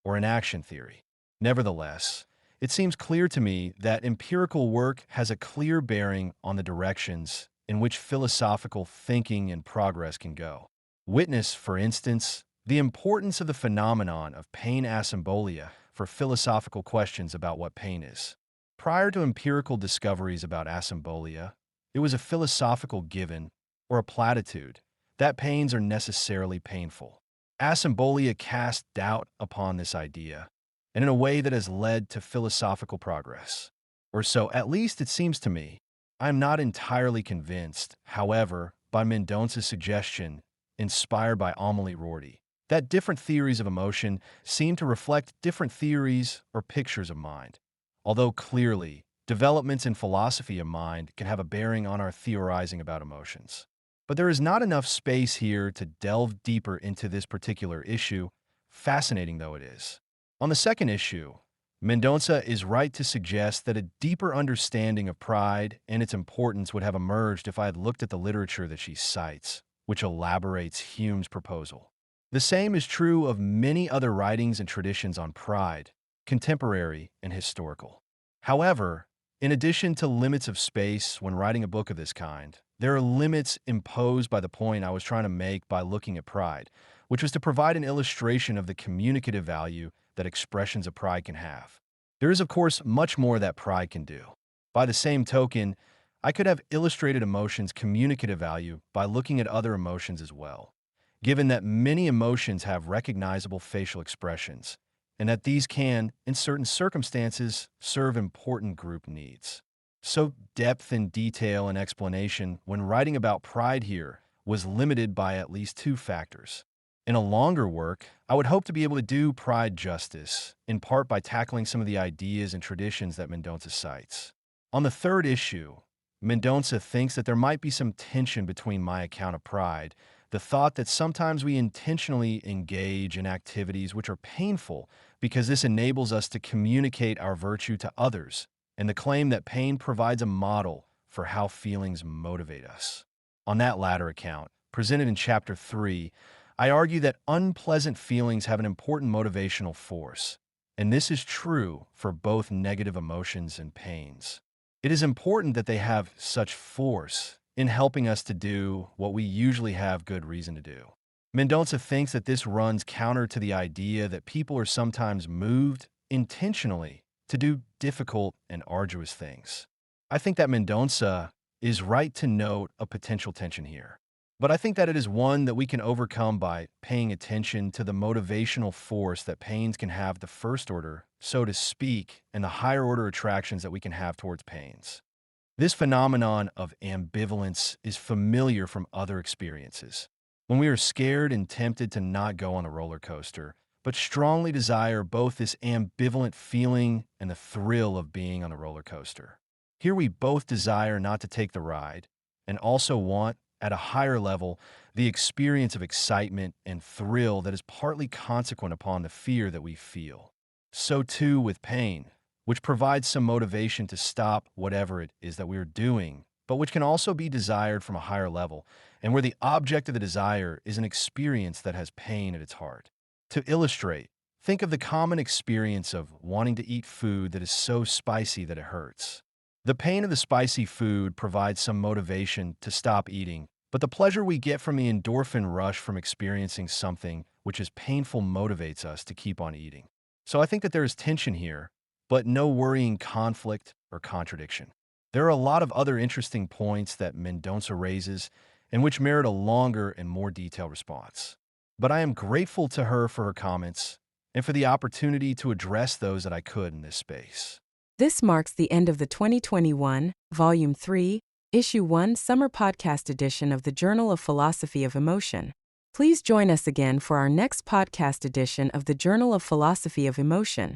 or an action theory? Nevertheless, it seems clear to me that empirical work has a clear bearing on the directions in which philosophical thinking and progress can go. Witness, for instance, the importance of the phenomenon of pain asymbolia for philosophical questions about what pain is. Prior to empirical discoveries about asymbolia, it was a philosophical given, or a platitude, that pains are necessarily painful. Asymbolia cast doubt upon this idea, and in a way that has led to philosophical progress. Or so, at least it seems to me. I am not entirely convinced, however, by Mendonça's suggestion, inspired by Amélie Rorty, that different theories of emotion seem to reflect different theories or pictures of mind. Although clearly, developments in philosophy of mind can have a bearing on our theorizing about emotions. But there is not enough space here to delve deeper into this particular issue, fascinating though it is. On the second issue, Mendonça is right to suggest that a deeper understanding of pride and its importance would have emerged if I had looked at the literature that she cites, which elaborates Hume's proposal. The same is true of many other writings and traditions on pride, contemporary and historical. However, in addition to limits of space when writing a book of this kind, there are limits imposed by the point I was trying to make by looking at pride, which was to provide an illustration of the communicative value that expressions of pride can have. There is, of course, much more that pride can do. By the same token, I could have illustrated emotions' communicative value by looking at other emotions as well, given that many emotions have recognizable facial expressions, and that these can, in certain circumstances, serve important group needs. So depth and detail and explanation when writing about pride here was limited by at least 2 factors. In a longer work, I would hope to be able to do pride justice, in part by tackling some of the ideas and traditions that Mendonça cites. On the third issue, Mendonça thinks that there might be some tension between my account of pride, the thought that sometimes we intentionally engage in activities which are painful because this enables us to communicate our virtue to others, and the claim that pain provides a model for how feelings motivate us. On that latter account, presented in Chapter 3, I argue that unpleasant feelings have an important motivational force, And this is true for both negative emotions and pains. It is important that they have such force in helping us to do what we usually have good reason to do. Mendonça thinks that this runs counter to the idea that people are sometimes moved intentionally to do difficult and arduous things. I think that Mendonça is right to note a potential tension here. But I think that it is one that we can overcome by paying attention to the motivational force that pains can have the first order, so to speak, and the higher order attractions that we can have towards pains. This phenomenon of ambivalence is familiar from other experiences. When we are scared and tempted to not go on a roller coaster, but strongly desire both this ambivalent feeling and the thrill of being on a roller coaster. Here we both desire not to take the ride and also want, at a higher level, the experience of excitement and thrill that is partly consequent upon the fear that we feel. So too with pain, which provides some motivation to stop whatever it is that we are doing, but which can also be desired from a higher level, and where the object of the desire is an experience that has pain at its heart. To illustrate, think of the common experience of wanting to eat food that is so spicy that it hurts. The pain of the spicy food provides some motivation to stop eating, but the pleasure we get from the endorphin rush from experiencing something which is painful motivates us to keep on eating. So I think that there is tension here, but no worrying conflict or contradiction. There are a lot of other interesting points that Mendonça raises and which merit a longer and more detailed response. But I am grateful to her for her comments and for the opportunity to address those that I could in this space. This marks the end of the 2021, Volume 3, Issue 1 Summer Podcast edition of the Journal of Philosophy of Emotion. Please join us again for our next podcast edition of the Journal of Philosophy of Emotion.